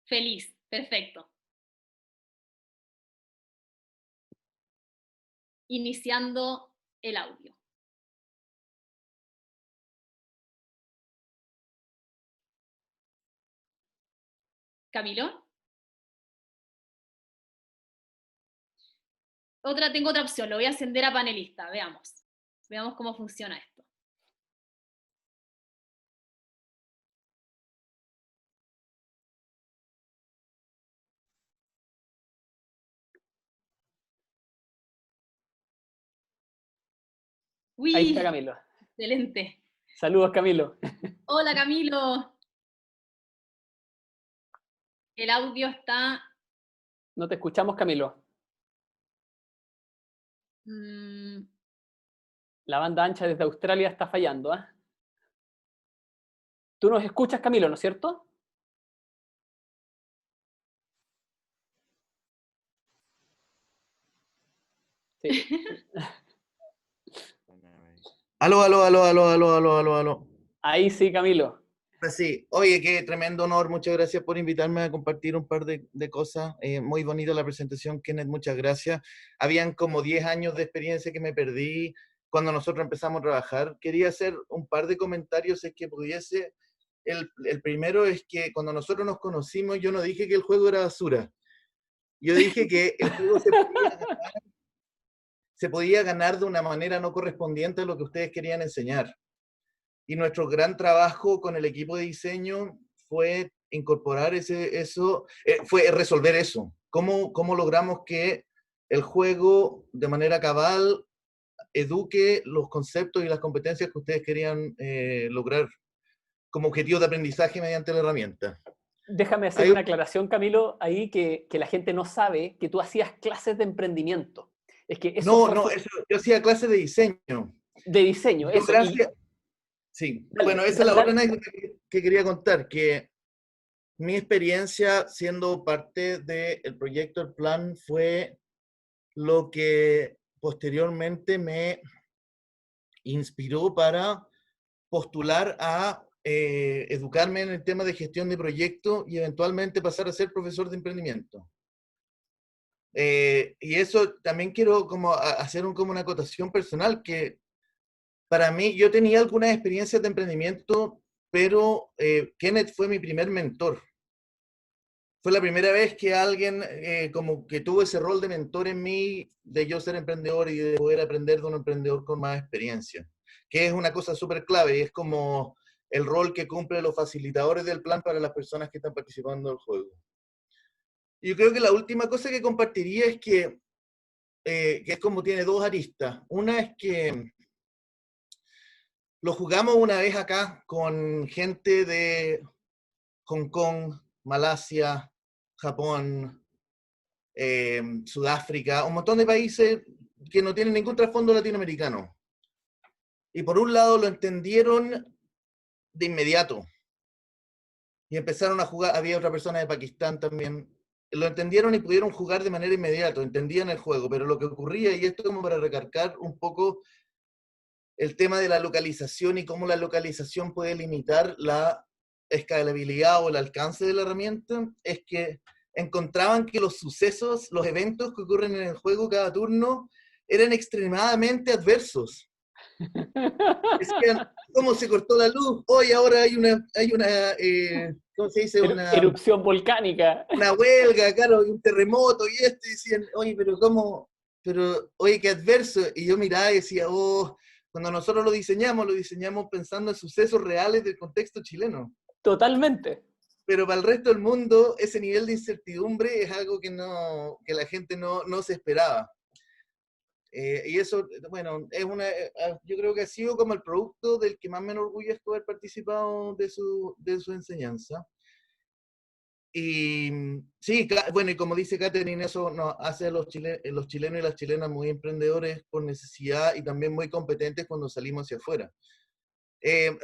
Feliz, perfecto. Iniciando el audio. Camilo. Tengo otra opción, lo voy a ascender a panelista, veamos. Veamos cómo funciona esto. Ahí está Uy, Camilo. excelente. Saludos, Camilo. Hola Camilo. El audio está... No te escuchamos, Camilo. La banda ancha desde Australia está fallando, ¿eh? Tú nos escuchas, Camilo, ¿no es cierto? Sí. Aló. Ahí sí, Camilo. Sí, oye, qué tremendo honor. Muchas gracias por invitarme a compartir un par de cosas. Muy bonita la presentación, Kenneth, muchas gracias. Habían como 10 años de experiencia que me perdí cuando nosotros empezamos a trabajar. Quería hacer un par de comentarios, si es que pudiese. El primero es que cuando nosotros nos conocimos, yo no dije que el juego era basura. Yo dije que el juego se podía ganar de una manera no correspondiente a lo que ustedes querían enseñar. Y nuestro gran trabajo con el equipo de diseño fue incorporar fue resolver eso. ¿Cómo logramos que el juego de manera cabal eduque los conceptos y las competencias que ustedes querían lograr como objetivo de aprendizaje mediante la herramienta? Déjame hacer una aclaración, Camilo, ahí que la gente no sabe que tú hacías clases de emprendimiento. Es que eso yo hacía clases de diseño. De diseño, Yo, eso. Sí, Dale, bueno, esa es la otra anécdota que quería contar, que mi experiencia siendo parte del proyecto El Plan fue lo que posteriormente me inspiró para postular a educarme en el tema de gestión de proyectos y eventualmente pasar a ser profesor de emprendimiento. Y eso también quiero hacer como una acotación personal, que para mí, yo tenía algunas experiencias de emprendimiento, pero Kenneth fue mi primer mentor. Fue la primera vez que alguien como que tuvo ese rol de mentor en mí, de yo ser emprendedor y de poder aprender de un emprendedor con más experiencia, que es una cosa súper clave y es como el rol que cumplen los facilitadores del plan para las personas que están participando del juego. Y yo creo que la última cosa que compartiría es que es como tiene dos aristas. Una es que lo jugamos una vez acá con gente de Hong Kong, Malasia, Japón, Sudáfrica, un montón de países que no tienen ningún trasfondo latinoamericano. Y por un lado lo entendieron de inmediato. Y empezaron a jugar, había otra persona de Pakistán también. Lo entendieron y pudieron jugar de manera inmediata, entendían el juego, pero lo que ocurría, y esto como para recargar un poco el tema de la localización y cómo la localización puede limitar la escalabilidad o el alcance de la herramienta, es que encontraban que los sucesos, los eventos que ocurren en el juego cada turno, eran extremadamente adversos. Decían, ¿cómo se cortó la luz? Hoy ahora hay una, ¿cómo se dice? Erupción volcánica. Una huelga, claro, y un terremoto y esto, y decían, oye, pero ¿cómo? Pero, oye, qué adverso. Y yo miraba y decía, oh, cuando nosotros lo diseñamos pensando en sucesos reales del contexto chileno. Totalmente. Pero para el resto del mundo, ese nivel de incertidumbre es algo que la gente no se esperaba. Y eso, bueno, yo creo que ha sido como el producto del que más me enorgullezco haber participado de su enseñanza. Y sí, bueno, y como dice Catherine, eso nos hace a los chilenos y las chilenas muy emprendedores por necesidad y también muy competentes cuando salimos hacia afuera.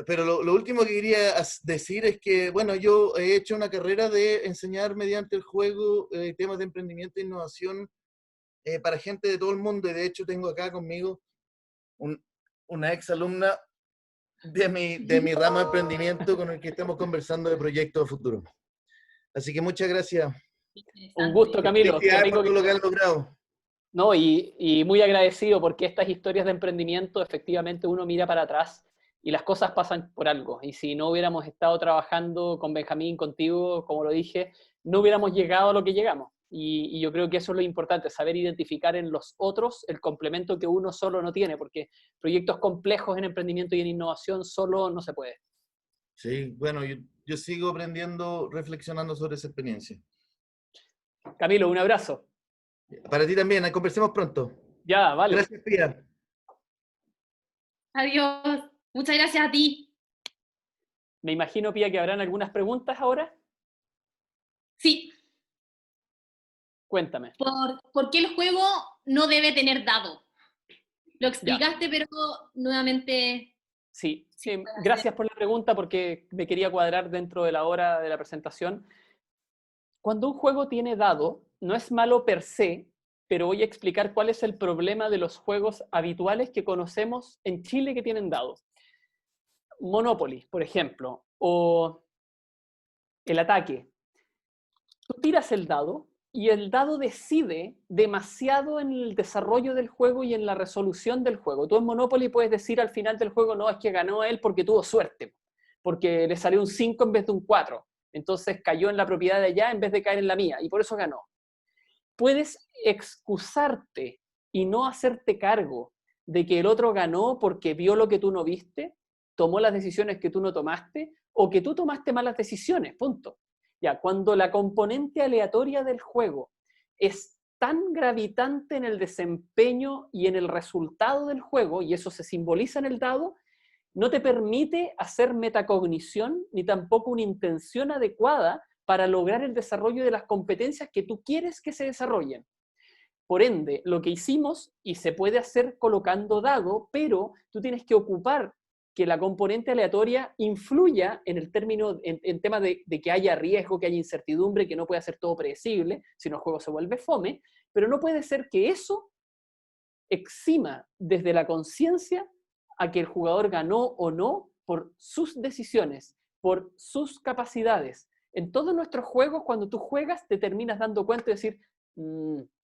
Pero lo último que quería decir es que, bueno, yo he hecho una carrera de enseñar mediante el juego temas de emprendimiento e innovación para gente de todo el mundo, y de hecho tengo acá conmigo una ex alumna de mi rama de emprendimiento con el que estamos conversando de proyectos a futuro. Así que muchas gracias. Un gusto, Camilo. Te tengo Por todo lo que han logrado. No, y muy agradecido porque estas historias de emprendimiento, efectivamente uno mira para atrás y las cosas pasan por algo. Y si no hubiéramos estado trabajando con Benjamín, contigo, como lo dije, no hubiéramos llegado a lo que llegamos. Y yo creo que eso es lo importante, saber identificar en los otros el complemento que uno solo no tiene, porque proyectos complejos en emprendimiento y en innovación solo no se puede. Sí, bueno, yo sigo aprendiendo, reflexionando sobre esa experiencia. Camilo, un abrazo. Para ti también, conversemos pronto. Ya, vale. Gracias, Pía. Adiós. Muchas gracias a ti. Me imagino, Pía, que habrán algunas preguntas ahora. Sí. Cuéntame. ¿Por qué el juego no debe tener dado? Lo explicaste, ya. Pero nuevamente... Sí, gracias por la pregunta porque me quería cuadrar dentro de la hora de la presentación. Cuando un juego tiene dado, no es malo per se, pero voy a explicar cuál es el problema de los juegos habituales que conocemos en Chile que tienen dado. Monopoly, por ejemplo, o el ataque. Tú tiras el dado y el dado decide demasiado en el desarrollo del juego y en la resolución del juego. Tú en Monopoly puedes decir al final del juego, no, es que ganó él porque tuvo suerte, porque le salió un 5 en vez de un 4. Entonces cayó en la propiedad de allá en vez de caer en la mía, y por eso ganó. Puedes excusarte y no hacerte cargo de que el otro ganó porque vio lo que tú no viste, tomó las decisiones que tú no tomaste, o que tú tomaste malas decisiones, punto. Ya, cuando la componente aleatoria del juego es tan gravitante en el desempeño y en el resultado del juego, y eso se simboliza en el dado, no te permite hacer metacognición ni tampoco una intención adecuada para lograr el desarrollo de las competencias que tú quieres que se desarrollen. Por ende, lo que hicimos, y se puede hacer colocando dado, pero tú tienes que ocupar que la componente aleatoria influya en el término, en tema de que haya riesgo, que haya incertidumbre, que no pueda ser todo predecible, si no el juego se vuelve fome, pero no puede ser que eso exima desde la conciencia a que el jugador ganó o no por sus decisiones, por sus capacidades. En todos nuestros juegos, cuando tú juegas, te terminas dando cuenta de decir,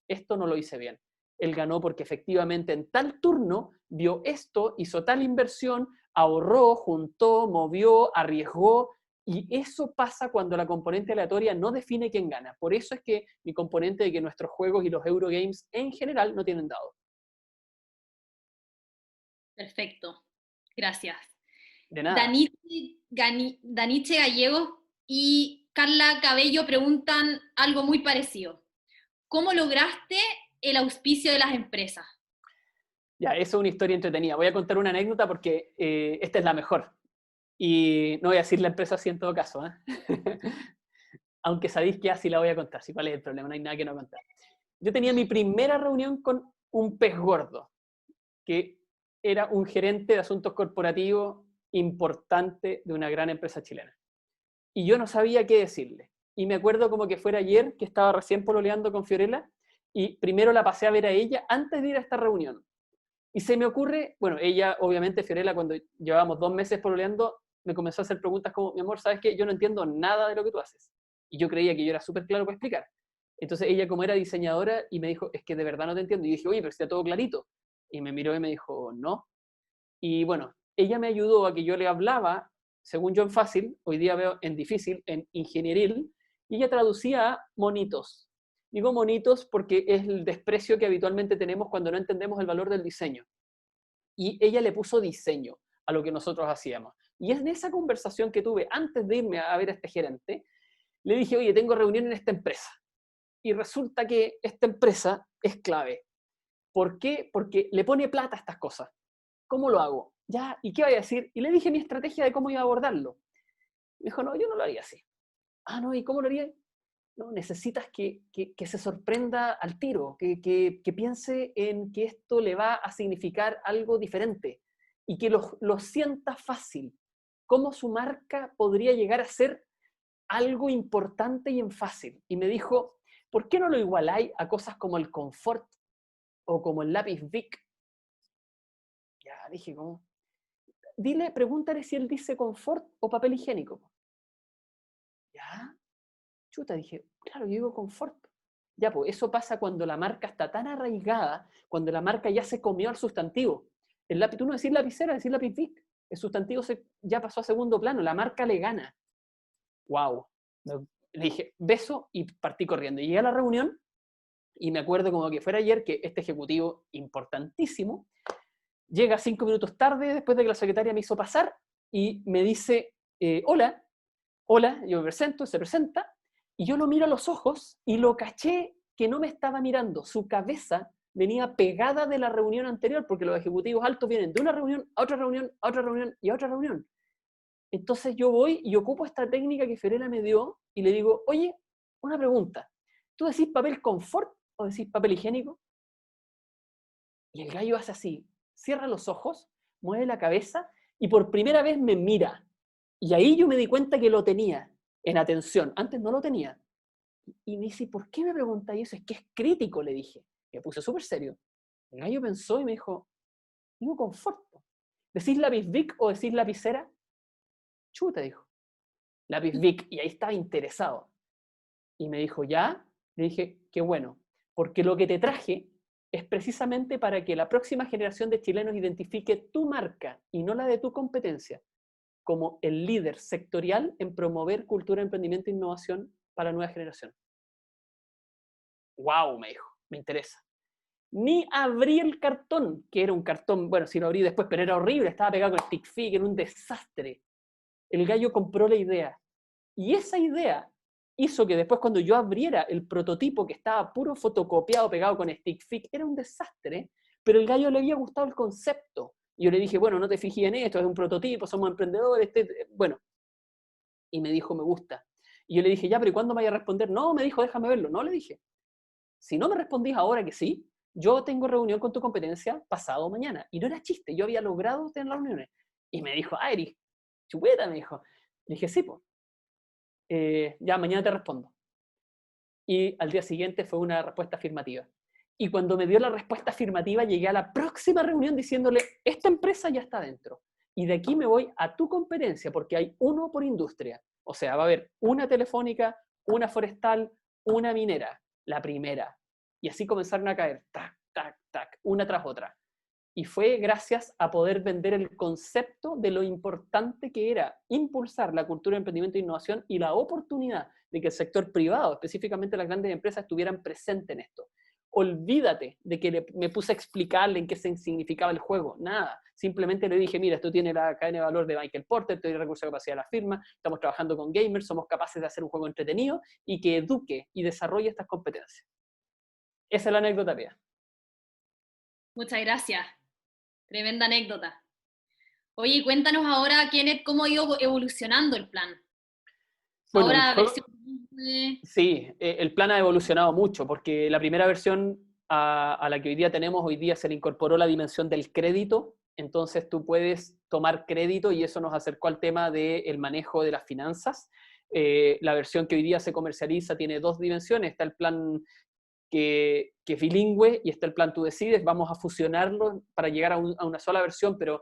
esto no lo hice bien. Él ganó porque efectivamente en tal turno vio esto, hizo tal inversión, ahorró, juntó, movió, arriesgó, y eso pasa cuando la componente aleatoria no define quién gana. Por eso es que mi componente de que nuestros juegos y los Eurogames en general no tienen dado. Perfecto, gracias. De nada. Daniche Gallego y Carla Cabello preguntan algo muy parecido. ¿Cómo lograste el auspicio de las empresas? Ya, eso es una historia entretenida. Voy a contar una anécdota porque esta es la mejor. Y no voy a decir la empresa así en todo caso, ¿eh? Aunque sabéis que así la voy a contar. ¿Sí? ¿Cuál es el problema? No hay nada que no contar. Yo tenía mi primera reunión con un pez gordo, que era un gerente de asuntos corporativos importante de una gran empresa chilena. Y yo no sabía qué decirle. Y me acuerdo como que fuera ayer, que estaba recién pololeando con Fiorella, y primero la pasé a ver a ella antes de ir a esta reunión. Y se me ocurre, bueno, ella, obviamente, Fiorella, cuando llevábamos 2 meses pololeando, me comenzó a hacer preguntas como, mi amor, ¿sabes qué? Yo no entiendo nada de lo que tú haces. Y yo creía que yo era súper claro para explicar. Entonces ella, como era diseñadora, y me dijo, es que de verdad no te entiendo. Y dije, oye, pero está todo clarito. Y me miró y me dijo, no, Y bueno, ella me ayudó a que yo le hablaba, según yo en fácil, hoy día veo en difícil, en ingenieril, y ella traducía a monitos. Digo monitos porque es el desprecio que habitualmente tenemos cuando no entendemos el valor del diseño. Y ella le puso diseño a lo que nosotros hacíamos. Y es en esa conversación que tuve antes de irme a ver a este gerente, le dije, oye, tengo reunión en esta empresa. Y resulta que esta empresa es clave. ¿Por qué? Porque le pone plata a estas cosas. ¿Cómo lo hago? Ya, ¿y qué voy a decir? Y le dije mi estrategia de cómo iba a abordarlo. Me dijo, no, yo no lo haría así. Ah, no, ¿y cómo lo haría? No, necesitas que se sorprenda al tiro, que piense en que esto le va a significar algo diferente y que lo sienta fácil. ¿Cómo su marca podría llegar a ser algo importante y en fácil? Y me dijo, ¿por qué no lo igualáis a cosas como el confort o como el lápiz Bic? Ya, dije, ¿cómo? Dile, pregúntale si él dice confort o papel higiénico. Ya, chuta, dije, claro, yo digo confort. Ya, pues eso pasa cuando la marca está tan arraigada, cuando la marca ya se comió al sustantivo. El lápiz, tú no decís lapicera, decís lápiz Bic. El sustantivo ya pasó a segundo plano, la marca le gana. ¡Wow! Le dije, beso y partí corriendo. Y llegué a la reunión y me acuerdo como que fuera ayer que este ejecutivo importantísimo llega 5 minutos tarde después de que la secretaria me hizo pasar y me dice, hola, hola, yo me presento, se presenta, y yo lo miro a los ojos y lo caché que no me estaba mirando. Su cabeza venía pegada de la reunión anterior, porque los ejecutivos altos vienen de una reunión a otra reunión, a otra reunión y a otra reunión. Entonces yo voy y ocupo esta técnica que Fiorella me dio y le digo, oye, una pregunta, ¿tú decís papel confort o decís papel higiénico? Y el gallo hace así, cierra los ojos, mueve la cabeza y por primera vez me mira. Y ahí yo me di cuenta que lo tenía en atención. Antes no lo tenía. Y me dice, ¿por qué me preguntáis eso? Es que es crítico, le dije. Me puse súper serio. El gallo pensó y me dijo, digo conforto. ¿Decís lápiz Bic o decís lapicera? Chuta, dijo. Lápiz Bic. Y ahí estaba interesado. Y me dijo, ¿ya? Le dije, qué bueno. Porque lo que te traje es precisamente para que la próxima generación de chilenos identifique tu marca y no la de tu competencia como el líder sectorial en promover cultura, emprendimiento e innovación para la nueva generación. ¡Wow! Me dijo, me interesa. Ni abrí el cartón, que era un cartón, bueno, si lo abrí después, pero era horrible, estaba pegado con stick figure, era un desastre. El gallo compró la idea. Y esa idea hizo que después cuando yo abriera el prototipo que estaba puro fotocopiado, pegado con stick figure, era un desastre, pero el gallo le había gustado el concepto. Y yo le dije, bueno, no te fijes en esto, es un prototipo, somos emprendedores, bueno. Y me dijo, me gusta. Y yo le dije, ya, pero ¿y cuándo me vaya a responder? No, me dijo, déjame verlo. No, le dije, si no me respondís ahora que sí, yo tengo reunión con tu competencia pasado mañana. Y no era chiste, yo había logrado tener las reuniones. Y me dijo, ah, Eri, chupeta, me dijo. Le dije, sí, pues. Ya, mañana te respondo. Y al día siguiente fue una respuesta afirmativa. Y cuando me dio la respuesta afirmativa, llegué a la próxima reunión diciéndole, esta empresa ya está dentro. Y de aquí me voy a tu competencia, porque hay uno por industria. O sea, va a haber una telefónica, una forestal, una minera, la primera. Y así comenzaron a caer, tac, tac, tac, una tras otra. Y fue gracias a poder vender el concepto de lo importante que era impulsar la cultura de emprendimiento e innovación y la oportunidad de que el sector privado, específicamente las grandes empresas, estuvieran presentes en esto. Olvídate de que me puse a explicarle en qué significaba el juego, nada. Simplemente le dije, mira, esto tiene la cadena de valor de Michael Porter, tiene recursos de capacidad de la firma, estamos trabajando con gamers, somos capaces de hacer un juego entretenido y que eduque y desarrolle estas competencias. Esa es la anécdota mía. Muchas gracias. Tremenda anécdota. Oye, cuéntanos ahora, Kenneth, cómo ha ido evolucionando el plan. Bueno, Ahora, versión... Sí, el plan ha evolucionado mucho, porque la primera versión a la que hoy día tenemos, hoy día se le incorporó la dimensión del crédito, entonces tú puedes tomar crédito y eso nos acercó al tema del manejo de las finanzas. La versión que hoy día se comercializa tiene dos dimensiones, está el plan que es bilingüe y está el plan Tú Decides, vamos a fusionarlo para llegar a una sola versión, pero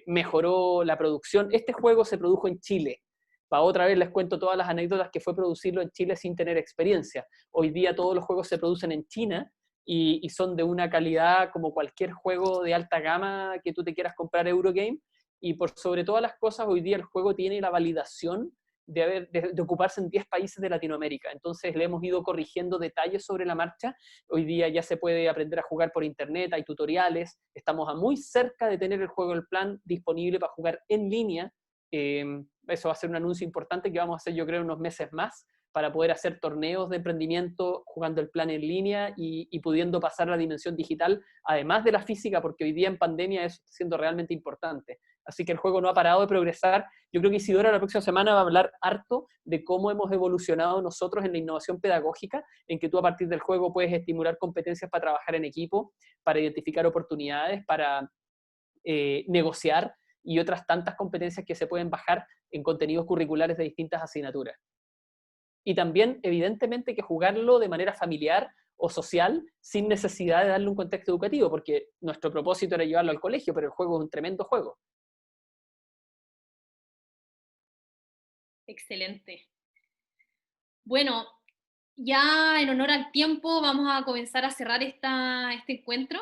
mejoró la producción. Este juego se produjo en Chile. Para otra vez les cuento todas las anécdotas que fue producirlo en Chile sin tener experiencia. Hoy día todos los juegos se producen en China y son de una calidad como cualquier juego de alta gama que tú te quieras comprar Eurogame, y por sobre todas las cosas, hoy día el juego tiene la validación de ocuparse en 10 países de Latinoamérica. Entonces le hemos ido corrigiendo detalles sobre la marcha. Hoy día ya se puede aprender a jugar por internet, hay tutoriales, estamos a muy cerca de tener el juego del plan disponible para jugar en línea. Eso va a ser un anuncio importante que vamos a hacer, yo creo, unos meses más, para poder hacer torneos de emprendimiento jugando el plan en línea y pudiendo pasar a la dimensión digital, además de la física, porque hoy día en pandemia eso está siendo realmente importante. Así que el juego no ha parado de progresar. Yo creo que Isidora la próxima semana va a hablar harto de cómo hemos evolucionado nosotros en la innovación pedagógica, en que tú a partir del juego puedes estimular competencias para trabajar en equipo, para identificar oportunidades, para negociar y otras tantas competencias que se pueden bajar en contenidos curriculares de distintas asignaturas. Y también, evidentemente, que jugarlo de manera familiar o social sin necesidad de darle un contexto educativo, porque nuestro propósito era llevarlo al colegio, pero el juego es un tremendo juego. Excelente. Bueno, ya en honor al tiempo vamos a comenzar a cerrar este encuentro.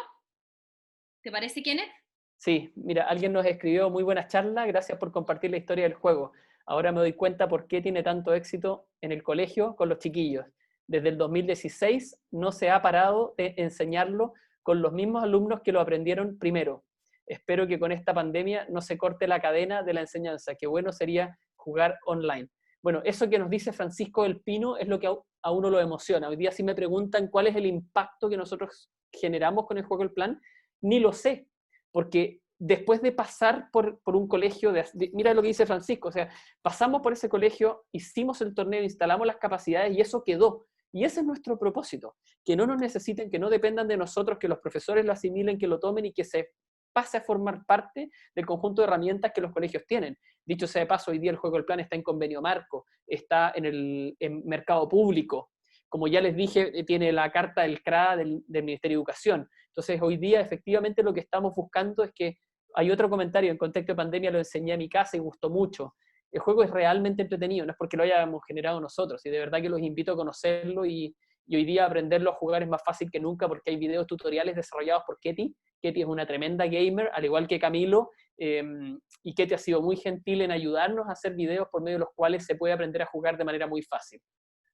¿Te parece, Kenneth? Sí, mira, alguien nos escribió: muy buena charla, gracias por compartir la historia del juego. Ahora me doy cuenta por qué tiene tanto éxito en el colegio con los chiquillos. Desde el 2016 no se ha parado de enseñarlo con los mismos alumnos que lo aprendieron primero. Espero que con esta pandemia no se corte la cadena de la enseñanza. Qué bueno sería jugar online. Bueno, eso que nos dice Francisco del Pino es lo que a uno lo emociona. Hoy día si me preguntan cuál es el impacto que nosotros generamos con el juego del plan, ni lo sé, porque después de pasar por un colegio, mira lo que dice Francisco, o sea, pasamos por ese colegio, hicimos el torneo, instalamos las capacidades y eso quedó. Y ese es nuestro propósito, que no nos necesiten, que no dependan de nosotros, que los profesores lo asimilen, que lo tomen y que se pase a formar parte del conjunto de herramientas que los colegios tienen. Dicho sea de paso, hoy día el juego del plan está en convenio marco, está en el mercado público. Como ya les dije, tiene la carta del CRA del Ministerio de Educación. Entonces, hoy día, efectivamente, lo que estamos buscando es que hay otro comentario, en contexto de pandemia lo enseñé a mi casa y gustó mucho. El juego es realmente entretenido, no es porque lo hayamos generado nosotros, y de verdad que los invito a conocerlo y hoy día aprenderlo a jugar es más fácil que nunca porque hay videos tutoriales desarrollados por Ketty. Ketty es una tremenda gamer, al igual que Camilo, y Ketty ha sido muy gentil en ayudarnos a hacer videos por medio de los cuales se puede aprender a jugar de manera muy fácil.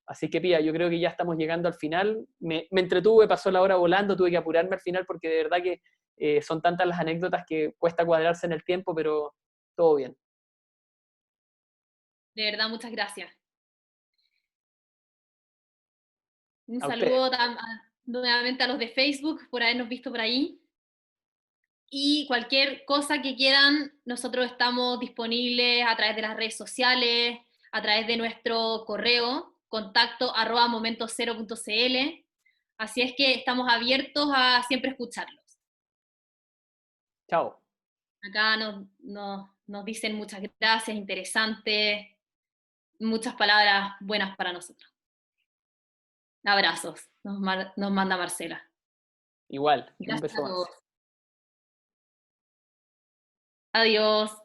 Así que, Pía, yo creo que ya estamos llegando al final. Me entretuve, pasó la hora volando, tuve que apurarme al final porque de verdad que son tantas las anécdotas que cuesta cuadrarse en el tiempo, pero todo bien. De verdad, muchas gracias. Un A saludo ustedes. nuevamente a los de Facebook por habernos visto por ahí. Y cualquier cosa que quieran, nosotros estamos disponibles a través de las redes sociales, a través de nuestro correo, contacto@momentocero.cl. Así es que estamos abiertos a siempre escucharlos. Chao. Acá nos dicen muchas gracias, interesante, muchas palabras buenas para nosotros. Abrazos, nos manda Marcela. Igual, un Gracias beso a todos. más. Adiós.